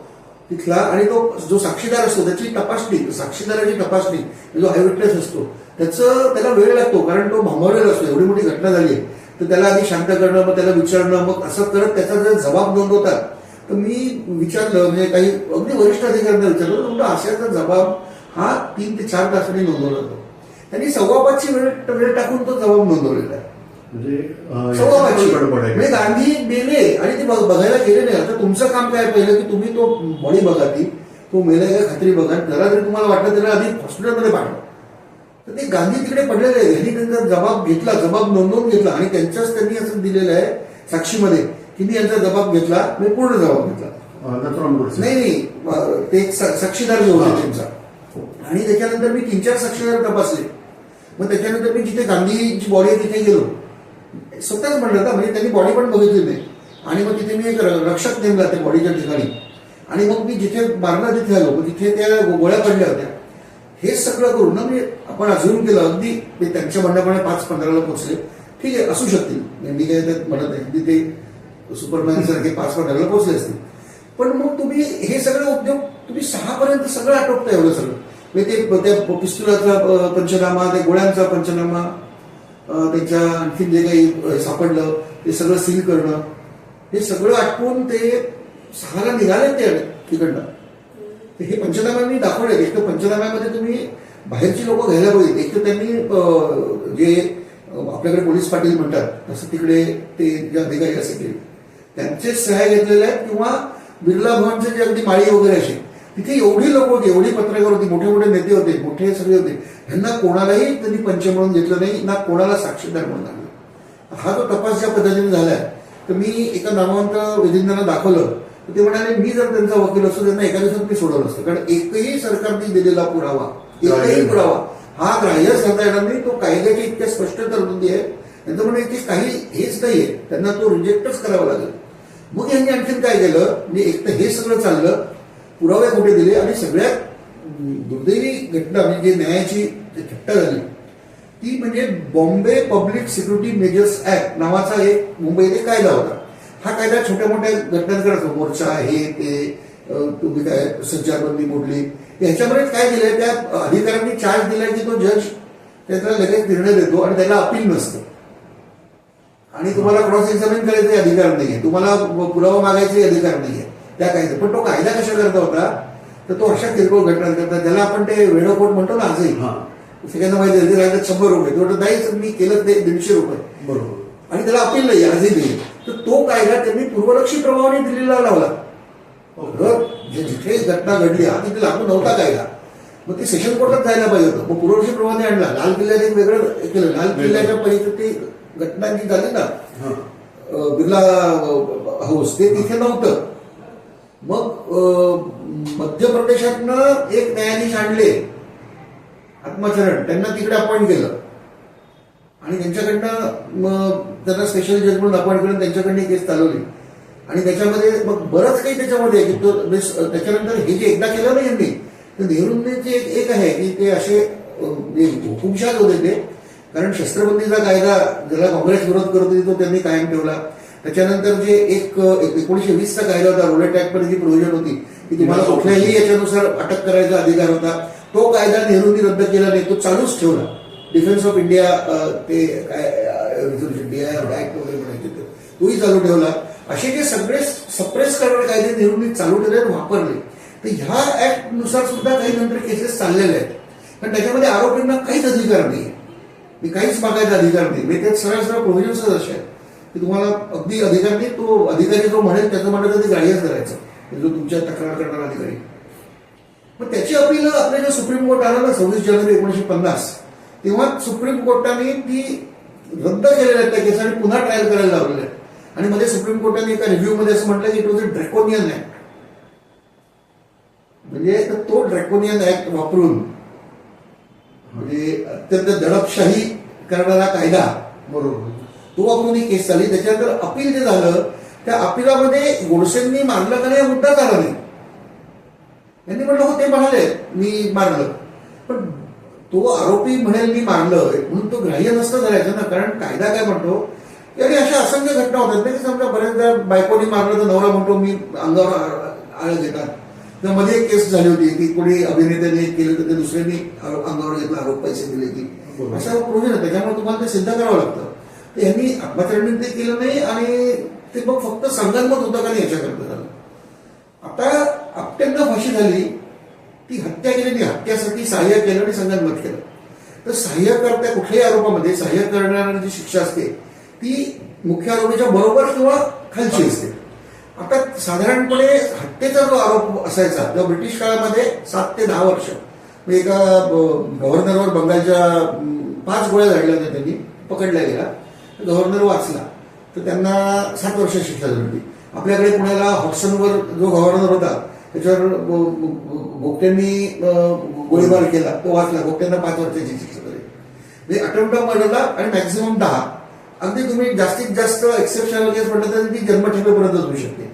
तिथला आणि तो जो साक्षीदार असतो त्याची तपासणी, साक्षीदाराची तपासणी, जो आय विटनेस असतो त्याला वेळ लागतो. कारण तो भांबवलेला असतो. एवढी मोठी घटना झाली आहे तर त्याला आधी शांत करणं, मग त्याला विचारणं, मग असं करत त्याचा जर जबाब नोंदवतात. तर मी विचारलं, म्हणजे काही अगदी वरिष्ठ अधिकाऱ्यांना विचारलं, तर अशाचा जबाब हा 3 ते 4 तासांनी नोंदवला जातो. त्यांनी 5:15ची वेळ टाकून तो जबाब नोंदवलेला आहे. म्हणजे 5:15ची गडबड आहे. म्हणजे गांधी मेले आणि ते बघायला गेले नाही. आता तुमचं काम काय पहिलं की तुम्ही तो बॉडी बघा, तो मेला का खात्री बघा. जरा जरी तुम्हाला वाटलं त्याला आधी हॉस्पिटलमध्ये पाठवा. तर ते गांधी तिकडे पडलेले आहे. यांनी त्यांचा जबाब घेतला, जबाब नोंदवून घेतला आणि त्यांनी असं दिलेलं आहे साक्षीमध्ये की मी यांचा जबाब घेतला, मी पूर्ण जबाब घेतला. नाही, ते एक साक्षीदार जो होते त्यांचा. आणि त्याच्यानंतर मी 3-4 साक्षीदार तपासले. मग त्याच्यानंतर मी जिथे गांधीची बॉडी आहे तिथे गेलो, स्वतःच म्हणलं का, म्हणजे त्यांनी बॉडी पण बघितली नाही. आणि मग तिथे मी एक रक्षक नेमला त्या बॉडीच्या ठिकाणी. आणि मग मी जिथे मारला तिथे आलो, मग तिथे त्या गोळ्या पडल्या होत्या. हे सगळं करून ना मी आपण अजून केलं. अगदी त्यांच्या म्हणण्याप्रमाणे 5:15ला पोहोचले. ठीक आहे, असू शकतील, मी काय त्यात म्हणत नाही की ते सुपरमॅन सारखे 5:15ला पोहोचले असतील. पण मग तुम्ही हे सगळं उद्योग तुम्ही 6 पर्यंत सगळं आटोपता. एवढं सगळं म्हणजे ते त्या पिस्तुलाचा पंचनामा, त्या गोळ्यांचा पंचनामा, त्यांच्या आणखीन जे काही सापडलं ते सगळं सील करणं, हे सगळं आटपून ते 6ला निघाले ते तिकडनं. हे पंचनामा मी दाखवले. एक तर पंचनाम्यामध्ये तुम्ही बाहेरची लोक घ्यायला पाहिजे. एक तर त्यांनी जे आपल्याकडे पोलीस पाटील म्हणतात तसं तिकडे ते जे अधिकारी असेल त्यांचे सहाय्य घेतलेले आहेत, किंवा बिर्ला भवनचे जे अगदी माळी वगैरे असे तिथे एवढी लोक होती, एवढी पत्रकार होती, मोठे मोठे नेते होते, मोठे सगळे होते. ह्यांना कोणालाही त्यांनी पंच म्हणून घेतलं नाही, ना कोणाला साक्षीदार म्हणून आणलं. हा जो तपास ज्या पद्धतीने झालाय, तर मी एका नामवंत विधिज्ञांना दाखवलं तर ते म्हणाले मी जर त्यांचा वकील असतो त्यांना एका दिवसात मी सोडवलं असतं. कारण एकही सरकारने दिलेला पुरावा, एकही पुरावा हा ग्राह्य धरता येणार नाही. तो कायद्याची इतक्या स्पष्ट तरतुदी आहे. त्यांचं म्हणणं की काही हेच नाहीये, त्यांना तो रिजेक्टच करावा लागेल. मग यांनी आणखीन काय केलं, म्हणजे एक तर हे सगळं चाललं, पुरावे कुठे दिले. आणि सगळ्यात दुर्दैवी घटना म्हणजे न्यायाची थट्टा झाली ती म्हणजे Bombay public security measures act नावाचा एक मुंबईत एक कायदा होता. हा कायदा छोट्या मोठ्या घटनांकडे मोर्चा, हे ते, तुम्ही काय संचारबंदी मोडली, ह्याच्यामध्ये काय दिलंय, त्या अधिकाऱ्यांनी चार्ज दिलाय की तो जज त्याचा लगेच निर्णय देतो आणि त्याला अपील नसतं. आणि तुम्हाला क्रॉस एक्झामिन करायचे अधिकार नाहीये, तुम्हाला पुरावा मागायचे अधिकार नाहीये त्या कायद्यात. पण तो कायदा कशा करता होता, तर तो अशा किरकोळ घटना करता, ज्याला आपण ते वेडोकोट म्हणतो ना आजही. सगळ्यांना माहिती आहे कायद्यात 100 रुपये, तो नाही मी केलं ते 150 रुपये, बरोबर. आणि त्याला अपील नाही, आजही नाही. तर तो कायदा त्यांनी पूर्वलक्षी प्रभावाने दिल्लीला लावला. जिथे घटना घडली हा तिथे लागू नव्हता कायदा. मग ते सेशन कोर्टात जायला पाहिजे होतं. मग पूर्वलक्षी प्रभावाने आणला. लाल किल्ल्यात एक वेगळं केलं. लाल किल्ल्याच्या परिस्थिती घटना जी झाली ना, बिर्ला हाऊस, ते तिथे नव्हतं. मग मध्य प्रदेशातनं एक न्यायाधीश आणले आत्माचरण, त्यांना तिकडे अपॉइंट केलं आणि त्यांच्याकडनं त्यांना स्पेशल जज म्हणून अपॉइंट करून त्यांच्याकडनं केस चालवली. आणि त्याच्यामध्ये मग बरंच काही त्याच्यामध्ये की तो त्याच्यानंतर हे जे एकदा केलं ना यांनी, तर नेहरूंचे एक आहे की ते असे हुकुमशाह होते ते कारण शस्त्रबंदीचा कायदा ज्याला काँग्रेस विरोध करत होती तो त्यांनी कायम ठेवला. त्याच्यानंतर जे 1920चा कायदा होता, रोलेट ऍक्टमध्ये जी प्रोव्हिजन होती की तुम्हाला कुठल्याही याच्यानुसार अटक करायचा अधिकार होता, तो कायदा नेहरूंनी रद्द केला नाही, तो चालूच ठेवला. डिफेन्स ऑफ इंडिया ते ऍक्ट वगैरे म्हणायचे तोही चालू ठेवला. असे जे सगळे सप्रेस करणारे कायदे नेहरूंनी चालू ठेवले आणि वापरले. तर ह्या ऍक्ट नुसार सुद्धा काही नंतर केसेस चाललेले आहेत. पण त्याच्यामध्ये आरोपींना काहीच अधिकार नाही, मी काहीच मागायचा अधिकार नाही. म्हणजे त्यात सरळ सरळ प्रोव्हिजन्सच असे आहेत की तुम्हाला अगदी अधिकार नाही, तो अधिकारी जो म्हणेल त्याचं म्हणलं ते ग्राह्यच करायचं, जो तुमच्या तक्रार करणारा अधिकारी. मग त्याची अपील आपल्या जे सुप्रीम कोर्ट आलं ना 26 जानेवारी 1950, तेव्हा सुप्रीम कोर्टाने ती रद्द केलेल्या आहेत त्या केस आणि पुन्हा ट्रायल करायला लावलेल्या आहेत. आणि मध्ये सुप्रीम कोर्टाने एका रिव्ह्यू मध्ये असं म्हटलं की इट वॉज अ ड्रॅकोनियन ऍक्ट. म्हणजे तो ड्रॅकोनियन ऍक्ट वापरून म्हणजे अत्यंत दडपशाही करणारा कायदा बरोबर तो वापरून ही केस झाली. त्याच्यानंतर अपील जे झालं त्या अपिलामध्ये गोडसेंनी मारलं का नाही हा मुद्दा झाला नाही. त्यांनी म्हटलं हो ते म्हणाले मी मारलं, पण तो आरोपी म्हणेल मी मारलं म्हणून तो ग्राह्य नसतं धरायचं ना. कारण कायदा काय म्हणतो की अरे अशा असंख्य घटना होतात ना की समजा बऱ्याचदा बायकोनी मारलं तर नवरा म्हणतो मी अंगावर आळ घेतात. तर मध्ये एक केस झाली होती की कोणी अभिनेत्याने केलं तर ते दुसऱ्यांनी अंगावर घेतला, आरोप पैसे दिले की असा प्रोव्हिजन आहे. त्याच्यामुळे तुम्हाला ते सिद्ध करावं लागतं. तर यांनी आत्महत्याने ते केलं नाही आणि ते मग फक्त संगनमत होतं का नाही याच्याकरता झालं. आता आपट्यांना फाशी झाली, ती हत्या केली नाही, हत्यासाठी सहाय्य केलं आणि संगनमत केलं. तर सहाय्य करता कुठल्याही आरोपामध्ये सहाय्य करणाऱ्यांना जी शिक्षा असते ती मुख्य आरोपीच्या बरोबर किंवा खालची असते. आता साधारणपणे हत्येचा जो आरोप असायचा तेव्हा ब्रिटिश काळामध्ये 7 ते 10 वर्ष. एका गव्हर्नरवर बंगालच्या 5 गोळ्या झाडल्या होत्या, त्यांनी पकडला गेला, गव्हर्नर वाचला तर त्यांना 7 वर्ष शिक्षा झाली. आपल्याकडे पुण्याला हॉटसनवर जो गव्हर्नर होता त्याच्यावर गोगट्यांनी गोळीबार केला, तो वाचला, गोगट्यांना 5 वर्षाची शिक्षा झाली. म्हणजे अटेम्प्ट ऑफ मर्डरला आणि मॅक्झिमम 10. अगदी तुम्ही जास्तीत जास्त एक्सेप्शनल केस म्हटलं तर ती जन्मठेपेपर्यंत होऊ शकते.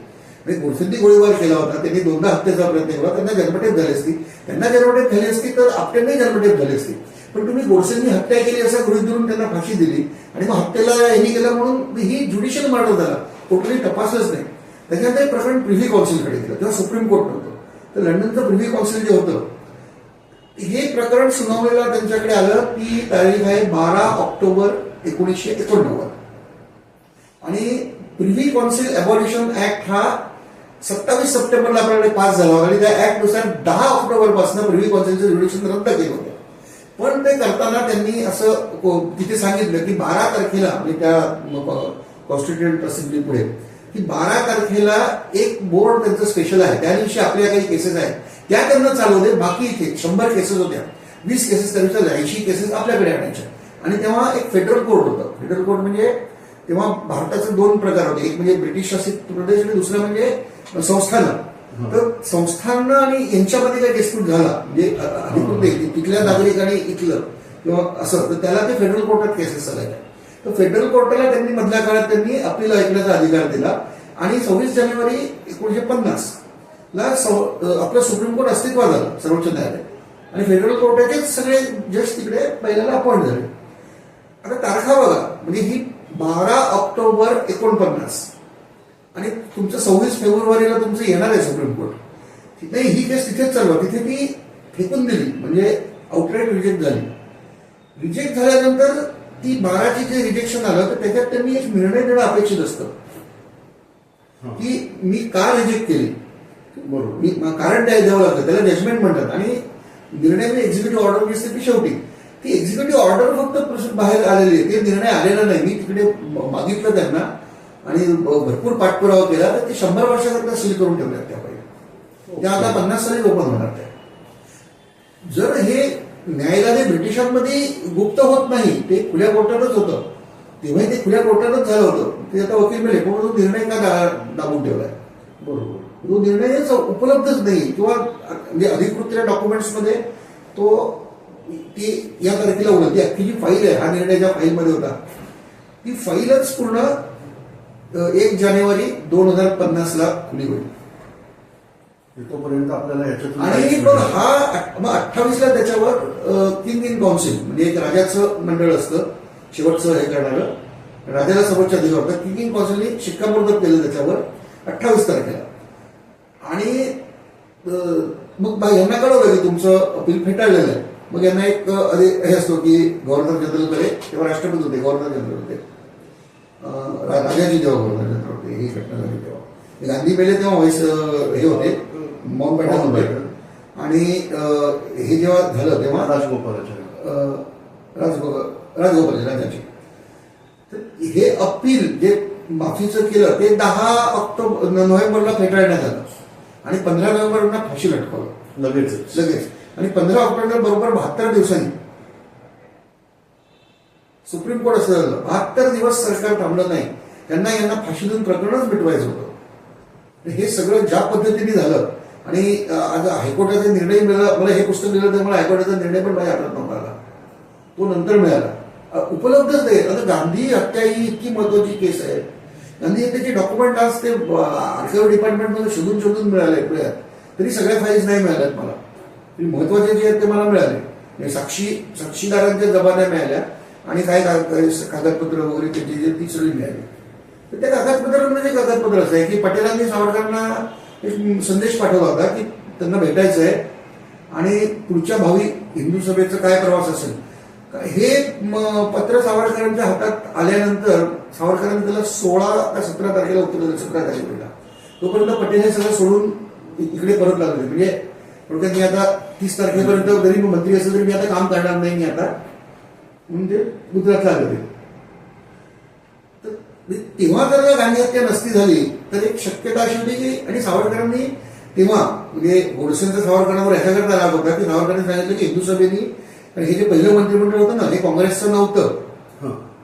म्हणजे गोडसेंनी गोळीबार केला होता, त्यांनी 2दा हत्येचा प्रयत्न केला, त्यांना जन्मठेप झाली असती. त्यांना जन्मठेप झाली असती तर आपट्यांनाही जन्मठेप झाली असती. पण तुम्ही गोडसेंनी हत्या केली असं गृहीत धरून त्यांना फाशी दिली आणि मग हत्येला यांनी केलं म्हणून ही ज्युडिशियल मर्डर झाला, कुठलाही तपासच नाही. त्याच्यानंतर हे प्रकरण प्रिव्ही काउन्सिलकडे गेलं, तेव्हा सुप्रीम कोर्ट नव्हतं. तर लंडनचं प्रिव्ही काउन्सिल जे होतं हे प्रकरण सुनावणीला त्यांच्याकडे आलं. ती तारीख आहे 12 ऑक्टोबर 1989 आणि प्रिव्ही काउन्सिल अबॉलिशन ऍक्ट हा 27 सप्टेंबरला आपल्याकडे पास झाला होता आणि त्या ऍक्टनुसार 10 ऑक्टोबर पासून प्रिव्ही काउन्सिलचं ज्युडिक्शन रद्द केलं होतं. पण ते करताना त्यांनी असं तिथे सांगितलं की 12 तारखेला म्हणजे त्या कॉन्स्टिट्युएंट असेंब्ली पुढे की 12 तारखेला एक बोर्ड त्यांचं स्पेशल आहे, त्या दिवशी आपल्या काही केसेस आहेत त्या त्यांना चालवले. बाकी इथे 100 केसेस होत्या, 20 केसेस त्यांच्या 80 केसेस आपल्याकडे आणायच्या. आणि तेव्हा एक फेडरल कोर्ट होतं. फेडरल कोर्ट म्हणजे तेव्हा भारताचे 2 प्रकार होते, एक म्हणजे ब्रिटिश शासित प्रदेश आणि दुसरं म्हणजे संस्थानं. तर संस्थानं आणि यांच्यामध्ये काही डिस्प्यूट झाला म्हणजे अधिकृत तिथल्या नागरिकांनी इथलं किंवा असं, तर त्याला ते फेडरल कोर्टात केसेस चालायच्या. तर फेडरल कोर्टाला त्यांनी मधल्या काळात त्यांनी अपील ऐकण्याचा अधिकार दिला आणि 26 जानेवारी 1950 ला आपलं सुप्रीम कोर्ट अस्तित्वात आलं, सर्वोच्च न्यायालय, आणि फेडरल कोर्टाचेच सगळे जज तिकडे पहिल्यांदा अपॉइंट झाले. आता तारखा बघा, म्हणजे ही 12 ऑक्टोबर 49 आणि तुमचं 26 फेब्रुवारीला तुमचं येणार आहे सुप्रीम कोर्ट. नाही ही केस तिथेच चालू, तिथे ती फेकून दिली, म्हणजे आउटराईट रिजेक्ट झाली. रिजेक्ट झाल्यानंतर ती 12ची जे रिजेक्शन आलं तर त्याच्यात त्यांनी एक निर्णय देणं अपेक्षित असतं की मी का रिजेक्ट केली, बरोबर, मी कारण द्यावं लागतं, त्याला जजमेंट म्हणतात. आणि निर्णय म्हणजे एक्झिक्युटिव्ह ऑर्डर दिसते की शेवटी ती एक्झिक्युटिव्ह ऑर्डर फक्त बाहेर आलेली आहे, ते निर्णय आलेला नाही. मी तिकडे मागितलं त्यांना आणि भरपूर पाठपुरावा केला तर ते 100 वर्षाकरता सील करून ठेवल्यात त्या पाहिजे. त्या आता 50 साली ओपन होणार त्या. जर हे न्यायालय ब्रिटिशांमध्ये गुप्त होत नाही, ते खुल्या कोर्टातच होतं, तेव्हा ते खुल्या कोर्टातच झालं होतं. ते आता वकील मिळेल पण तो निर्णय का दाबून ठेवलाय, बरोबर, तो निर्णयच उपलब्धच नाही किंवा म्हणजे अधिकृत डॉक्युमेंट्समध्ये तो ती या तारखेला उलट अख्खी जी फाईल आहे, हा निर्णय ज्या फाईलमध्ये होता ती फाईलच पूर्ण 1 जानेवारी 2050 ला खुली होईल. तोपर्यंत आपल्याला याच्यातून आणि काहीच मग मिळणार नाही. मग 28ला त्याच्यावर किंग इन काउन्सिल म्हणजे एक राजाचं मंडळ असतं शेवटचं हे करणारं, राजाला सर्वोच्च अधिकार होता. किंग इन काउन्सिलने शिक्कामोर्तब केलं त्याच्यावर 28 तारखेला. आणि मग यांना कळवलं की तुमचं अपील फेटाळलेलं आहे. मग यांना एक हे असतो की गव्हर्नर जनरलकडे, तेव्हा राष्ट्रपती होते, गव्हर्नर जनरल होते, राजाजी जेव्हा गव्हर्नर जनरल होते, ही घटना झाली तेव्हा. गांधी मेले तेव्हा व्हाईस हे होते, माउंटबॅटन होते. आणि हे जेव्हा झालं तेव्हा राजगोपाल राजाचे, तर हे अपील जे माफीचं केलं ते 10 नोव्हेंबरला फेटाळण्यात आलं आणि 15 नोव्हेंबरला फाशी लटकवलं लगेच. आणि 15 ऑक्टोबर बरोबर 72 दिवसांनी सुप्रीम कोर्ट असं झालं, 72 दिवस सरकार थांबलं नाही, यांना फाशी देऊन प्रकरणच मिटवायचं होतं. हे सगळं ज्या पद्धतीने झालं. आणि आज हायकोर्टाचा निर्णय मिळाला. मला हे पुस्तक लिहिलं तर मला हायकोर्टाचा निर्णय पण माझ्या हातात नव्हता आला, तो नंतर मिळाला. उपलब्धच नाही. आता गांधी हत्या ही इतकी महत्वाची केस आहे. गांधी हत्येचे डॉक्युमेंट आज ते आर्काइव्ह डिपार्टमेंटमध्ये शोधून मिळाले, तरी सगळ्या फाईल्स नाही मिळाल्यात मला. महत्वाचे जे आहेत ते मला मिळाले. साक्षीदारांच्या जबान्या मिळाल्या आणि काय कागदपत्र वगैरे त्याची जे ती सगळी मिळाली. तर त्या कागदपत्रांमध्ये जे कागदपत्र असं आहे की पटेलांनी सावरकरांना एक संदेश पाठवला होता की त्यांना भेटायचं आहे आणि पुढच्या भावी हिंदू सभेचा काय प्रवास असेल. हे पत्र सावरकरांच्या हातात आल्यानंतर सावरकरांनी त्याला 16 का 17 तारखेला उत्तर दिलं, 17 तारखेला. तोपर्यंत पटेल हे सगळं सोडून इकडे परत लागले. म्हणजे थोडक्यात मी आता 30 तारखेपर्यंत जरी मी मंत्री असेल तरी मी आता काम करणार नाही, मी आता म्हणजे गुजरातला आले. तेव्हा जर गांधी हत्या नसती झाली तर एक शक्यता अशी होती की, आणि सावरकरांनी तेव्हा म्हणजे गोडसेंचा सावरकरांवर ह्याच्याकरता राग होता की सावरकरांनी सांगितलं की हिंदू सभेनी, हे जे पहिलं मंत्रिमंडळ होतं ना हे काँग्रेसचं नव्हतं,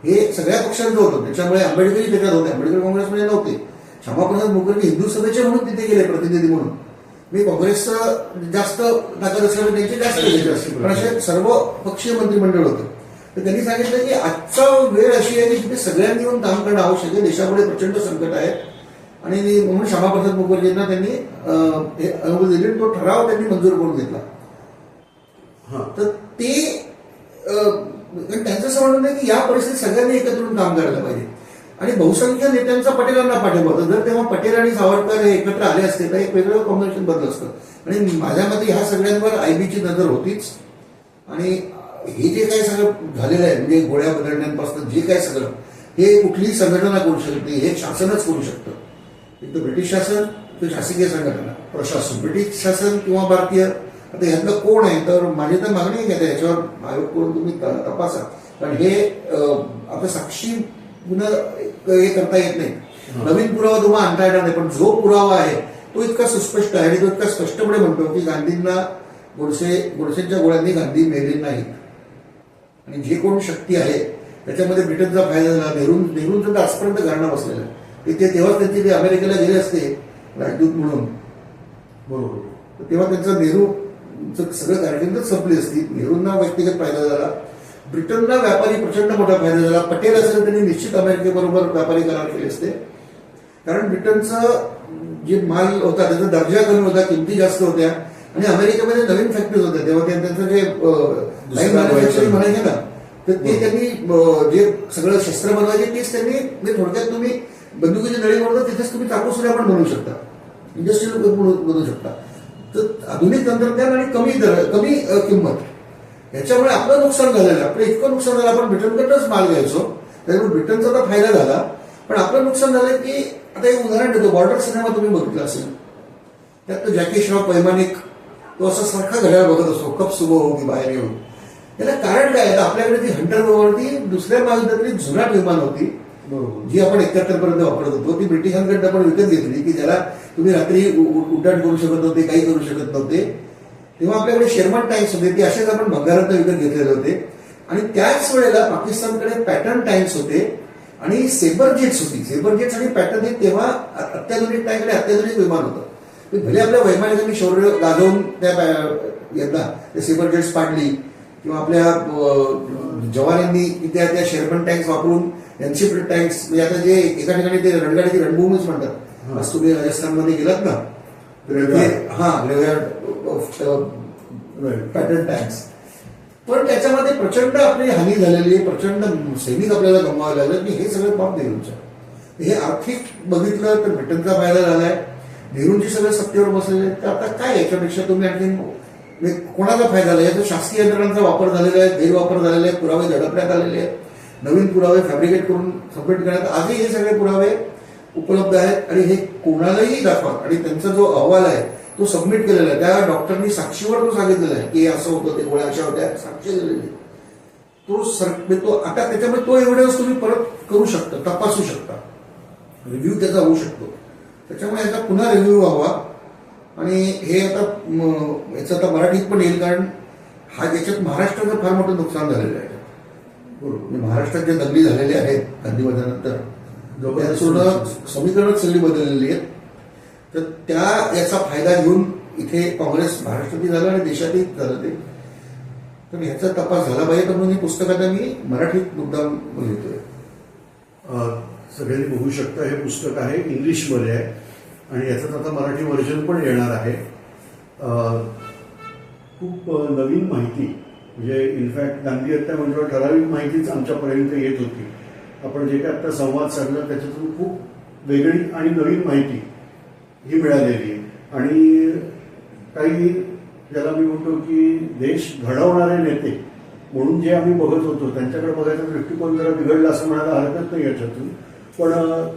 हे सगळ्या पक्षांचं होतं. त्याच्यामुळे आंबेडकरही त्याच्यात होते, आंबेडकर काँग्रेसमध्ये नव्हते. श्यामाप्रसाद मुखर्जी हिंदू सभेचे म्हणून तिथे गेले प्रतिनिधी म्हणून. मी काँग्रेसचं जास्त ताकद असल्यामुळे त्यांचे जास्त गेले, पण असे सर्व पक्षीय मंत्रिमंडळ होतं. तर त्यांनी सांगितलं की आजचा वेळ अशी आहे की तिथे सगळ्यांनी येऊन काम करणं आवश्यक आहे, देशापुढे प्रचंड संकट आहे. आणि म्हणून श्यामाप्रसाद मुखर्जींना त्यांनी अनुमती दिली, तो ठराव त्यांनी मंजूर करून घेतला. तर ते त्यांचं असं म्हणणं आहे की या परिस्थितीत सगळ्यांनी एकत्र येऊन काम करायला पाहिजे. आणि बहुसंख्य नेत्यांचा पटेलांना पाठिंबा होता. जर तेव्हा पटेल आणि सावरकर हे एकत्र आले असते तर एक वेगळं कॉम्बिनेशन बनलं असतं. आणि माझ्या मते ह्या सगळ्यांवर आयबीची नजर होतीच. आणि हे जे काही सगळं झालेलं आहे म्हणजे गोळ्या बदलण्यापासून जे काही सगळं, हे कुठलीही संघटना करू शकत नाही, हे शासनच करू शकतं. एक तर ब्रिटिश शासन किंवा शासकीय संघटना, प्रशासन, ब्रिटिश शासन किंवा भारतीय. आता ह्यातलं कोण आहे, तर माझी तर मागणी आहे की याच्यावर आयोग करून तुम्ही तपासा. कारण हे आता साक्षी पुन्हा हे करता येत नाही, नवीन पुरावा तुम्हाला आणता येणार नाही. पण जो पुरावा आहे तो इतका सुस्पष्ट आहे आणि तो इतका स्पष्टपणे म्हणतो की गांधींना गोडसेंच्या गोळ्यांनी गांधी मेले नाहीत. आणि जे कोण शक्ती आहे त्याच्यामध्ये ब्रिटनचा फायदा झाला. नेहरूंचं तर आजपर्यंत घालणं बसलेलं आहे. ते तेव्हा त्यांचे ते अमेरिकेला गेले असते राजदूत म्हणून, बरोबर, तर तेव्हा त्यांचं नेहरूचं सगळं कार्यक्रमच संपली असती. नेहरूंना व्यक्तिगत फायदा झाला, ब्रिटनला व्यापारी प्रचंड मोठा फायदा झाला. पटेल असेल त्यांनी निश्चित अमेरिकेबरोबर व्यापारी करार केले असते. कारण ब्रिटनचं जे माल होता त्याचा दर्जा कमी होता, किमती जास्त होत्या. आणि अमेरिकेमध्ये नवीन फॅक्टरीज होत्या तेव्हा त्यांचं जे लाईन मॅन्युफॅक्चरिंग म्हणायचे ना, तर ते त्यांनी जे सगळं शस्त्र बनवायचे तेच त्यांनी, म्हणजे थोडक्यात तुम्ही बंदुकीची नळी बनवता तिथेच तुम्ही चाकू सुद्धा पण बनवू शकता, इंडस्ट्रियल बनवू शकता. तर आधुनिक तंत्रज्ञान आणि कमी किंमत, याच्यामुळे आपलं नुकसान झालेलं आहे. आपलं इतकं नुकसान झालं, आपण ब्रिटनकडनंच माल घ्यायचो त्याच्यामुळे ब्रिटनचा तर फायदा झाला. पण आपलं नुकसान झालं की, आता एक उदाहरण देतो, बॉर्डर सिनेमा तुम्ही बघितला असेल, त्यात तो जॅकी श्रॉफ वैमानिक तो असा सारखा घड्याळ बघत असतो, कप सुबह होगी बाहेर येऊन. त्याला कारण काय आहे, आपल्याकडे ती हंटर वरती दुसऱ्या महायुद्धातली जुनाट विमान होती जी आपण 71 पर्यंत वापरत होतो. ती ब्रिटिशांकडे आपण विकत घेतली की ज्याला तुम्ही रात्री उड्डाण करू शकत नव्हते, काही करू शकत नव्हते. तेव्हा आपल्याकडे शेरमन टँक्स होते, ते असेच आपण भंगारात विकत घेतलेले होते. आणि त्याच वेळेला पाकिस्तानकडे पॅटर्न टँक्स होते आणि सेबर जेट्स होती. सेबर जेट्स आणि पॅटर्न हे तेव्हा अत्याधुनिक टँक आणि अत्याधुनिक विमान होतं. भले आपल्या वैमानिकांनी शौर्य गाजवून त्या सेबर जेट्स पाडली किंवा आपल्या जवानांनी त्या शेरमन टँक्स वापरून एनशिप्ड टँक्स, म्हणजे आता जे एका ठिकाणी ते रणगाडीची रणभूमीच म्हणतात. आज तुम्ही राजस्थानमध्ये गेलात ना, पॅटर्न टॅक्स. पण त्याच्यामध्ये प्रचंड आपली हानी झालेली आहे, प्रचंड सैनिक आपल्याला गमवावे लागले की हे सगळं बाब नेहरूंचं. हे आर्थिक बघितलं तर ब्रिटनचा फायदा झालाय, नेहरूंची सगळे सत्तेवर बसलेले आहेत. तर आता काय याच्यापेक्षा तुम्ही आणखी म्हणजे कोणाचा फायदा झाला? याचा शासकीय यंत्रणांचा वापर झालेला आहे, गैरवापर झालेला आहे, पुरावे दडपण्यात आलेले आहेत, नवीन पुरावे फॅब्रिकेट करून सबमिट करण्यात. आजही हे सगळे पुरावे उपलब्ध आहेत आणि हे कोणालाही दाखवा. आणि त्यांचा जो अहवाल आहे तो सबमिट केलेला आहे, त्या डॉक्टरनी साक्षीवर तो सांगितलेला आहे की असं होतं, ते गोळ्या अशा होत्या, साक्षी दिलेली. तो आता त्याच्यामुळे तो एव्हिडन्स तुम्ही परत करू शकता, तपासू शकता, रिव्ह्यू त्याचा होऊ शकतो. त्याच्यामुळे याचा पुन्हा रिव्ह्यू व्हावा. आणि हे आता याचं आता मराठीत पण येईल, कारण हा याच्यात महाराष्ट्राचं फार मोठं नुकसान झालेलं आहे. बरोबर, महाराष्ट्रात जे दंगली झालेले आहेत गांधीवादानंतर समीकरणच सगळी बदललेली आहेत. तर त्या याचा फायदा घेऊन इथे काँग्रेस महाराष्ट्रातही झालं आणि देशातही झालं ते. तर ह्याचा तपास झाला पाहिजे. म्हणून ही पुस्तकात मी मराठीत मुद्दाम लिहितोय. सगळ्यांनी बघू शकता, हे पुस्तक आहे, इंग्लिशमध्ये आहे आणि याचं आता मराठी व्हर्जन पण येणार आहे. खूप नवीन माहिती, म्हणजे इनफॅक्ट गांधी हत्या म्हणजे ठराविक माहितीच आमच्यापर्यंत येत होती. आपण जे काय आता संवाद साधला त्याच्यातून खूप वेगळी आणि नवीन माहिती ही मिळालेली आहे. आणि काही ज्याला मी म्हणतो की देश घडवणारे नेते म्हणून जे आम्ही बघत होतो त्यांच्याकडे बघायचा दृष्टिकोन जरा बिघडला असं म्हणायला हरकत नाही याच्यातून. पण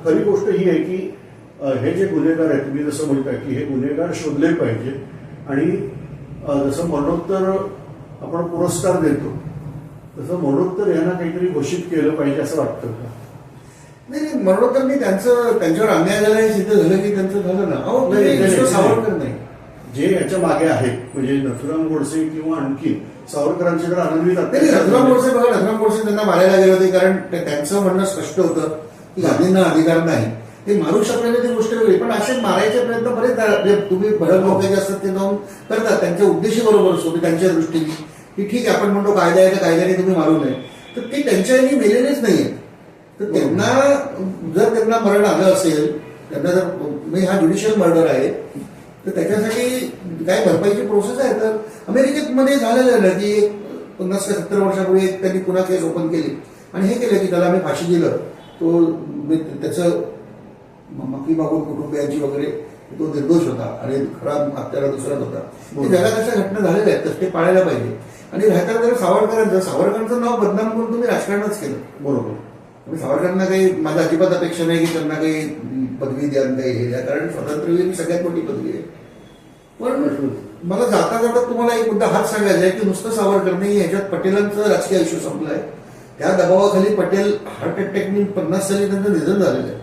खरी गोष्ट ही आहे की हे जे गुन्हेगार आहेत, तुम्ही जसं म्हणताय की हे गुन्हेगार शोधले पाहिजे. आणि जसं मरणोत्तर आपण पुरस्कार देतो तसं मरणोत्तर यांना काहीतरी घोषित केलं पाहिजे असं वाटतं का? नाही, मरणोत्तर मी त्यांच्यावर अन्याय झाला हे सिद्ध झालं की त्यांचं झालं ना. सावरकर नाही जे याच्या मागे आहेत, म्हणजे नथुराम गोडसे किंवा आणखी सावरकरांचे जर आनंदित नथुराम गोडसे बघा, नथुराम गोडसे त्यांना मारायला गेले होते कारण त्यांचं म्हणणं स्पष्ट होतं की गांधींना अधिकार नाही. ते मारू शकले नाही, ती गोष्ट वेगळी. पण असे मारायचे प्रयत्न बरेच तुम्ही भडक लोक जे असतात ते जाऊन करतात, त्यांच्या उद्देशी बरोबर असतो त्यांच्या दृष्टीने की ठीक आहे आपण म्हणतो कायदा आहे तर कायद्याने तुम्ही मारू नये. तर ते त्यांच्या यांनी मेलेलेच नाहीये. तर त्यांना जर त्यांना मरण आलं असेल, त्यांना जर हा ज्युडिशियल मर्डर आहे तर त्याच्यासाठी काय भरपाईची प्रोसेस आहे. तर अमेरिकेमध्ये झालेलं आहे ना की 50 ते 70 वर्षापूर्वी त्यांनी पुन्हा केस ओपन केली आणि हे केलं की त्याला आम्ही फाशी दिलं. तो त्याचं माफी मागून कुटुंबियांची वगैरे तो निर्दोष होता आणि खरा हत्यारा दुसराच होता. ते जगात अशा घटना झालेल्या आहेत, तर ते पाळायला पाहिजे. आणि राहताना जर सावरकरांचं नाव बदनाम करून तुम्ही राजकारणच केलं. बरोबर, सावरकरांना काही माझा अजिबात अपेक्षा नाही की त्यांना काही पदवी द्या काही हे द्या, कारण स्वातंत्र्यवीर ही सगळ्यात मोठी पदवी आहे. पण मला जाता जाता तुम्हाला एक मुद्दा हाच सांगायचा आहे की नुसतं सावरकर नाही, ह्याच्यात पटेलांचं राजकीय आयुष्य संपलंय. त्या दबावाखाली पटेल हार्ट अटॅकनी 50 साली त्यांचं निधन झालेलं आहे.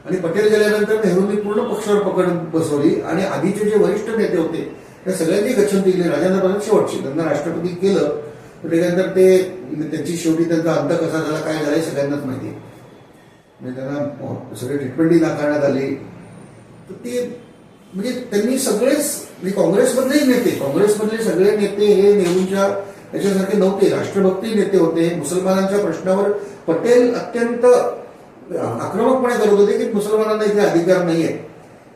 आणि पटेल गेल्यानंतर नेहरूंनी पूर्ण पक्षावर पकड बसवली आणि आधीचे जे वरिष्ठ नेते होते त्या सगळ्यांनी गच्छंती केली. राजेंद्र प्रसाद शेवटची त्यांना राष्ट्रपती केलं, तर त्याच्यानंतर ते त्यांची शेवटी त्यांचा अंत कसा झाला काय झाला हे सगळ्यांनाच माहिती. म्हणजे त्यांना सगळे ट्रीटमेंटही नाकारण्यात आली. तर ते म्हणजे त्यांनी सगळेच म्हणजे काँग्रेसमधले सगळे नेते हे नेहरूंच्या याच्यासारखे नव्हते, राष्ट्रभक्ती नेते होते. मुसलमानांच्या प्रश्नावर पटेल अत्यंत आक्रमकपणे करत होते की मुसलमानांना इथे अधिकार नाहीये,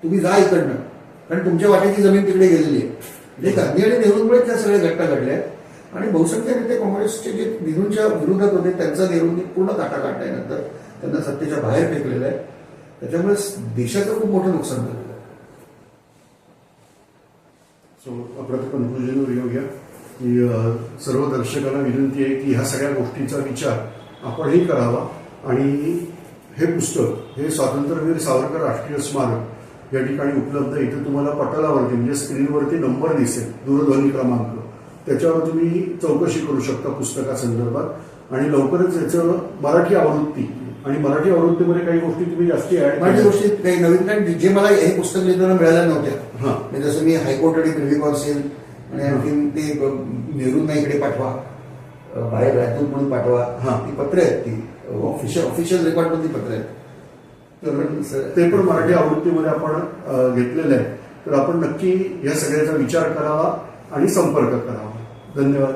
तुम्ही जा इकडनं, कारण तुमच्या वाट्याची जमीन तिकडे गेलेली आहे. म्हणजे गांधी आणि नेहरूंमुळे त्या सगळ्या घटना घडल्या. आणि बहुसंख्य नेते काँग्रेसचे जे नेहरूंच्या विरोधात होते त्यांचा नेहरूंनी पूर्ण काटा काढलाय, नंतर त्यांना सत्तेच्या बाहेर फेकलेलं आहे. त्याच्यामुळे देशाचं खूप मोठं नुकसान झालेलं आहे. सो आपण कन्क्लुजनवर येऊया की सर्व दर्शकांना विनंती आहे की ह्या सगळ्या गोष्टीचा विचार आपणही करावा. आणि हे पुस्तक हे स्वातंत्र्यवीर सावरकर राष्ट्रीय स्मारक या ठिकाणी उपलब्ध आहे. इथे तुम्हाला पटलावरती म्हणजे स्क्रीनवरती नंबर दिसेल, दूरध्वनी क्रमांक, त्याच्यावर तुम्ही चौकशी करू शकता पुस्तकासंदर्भात. आणि लवकरच याचं मराठी आवृत्ती आणि मराठी आवृत्तीमध्ये काही गोष्टी तुम्ही जास्ती मराठी गोष्टी काही नवीन, कारण जे मला हे पुस्तक लिहिताना मिळाल्या नव्हत्या. म्हणजे जसं मी हायकोर्ट आणि प्रिव्ही काउन्सिल आणि आणखीन ते नेहरूंना इकडे पाठवा, बाहेर राजदूत म्हणून पाठवा, ती पत्र आहेत, ती ऑफिशियल रेकॉर्ड मध्ये पत्र आहेत. तर ते पण मराठी आवृत्तीमध्ये आपण घेतलेलं आहे. तर आपण नक्की या सगळ्याचा विचार करावा आणि संपर्क करावा. धन्यवाद.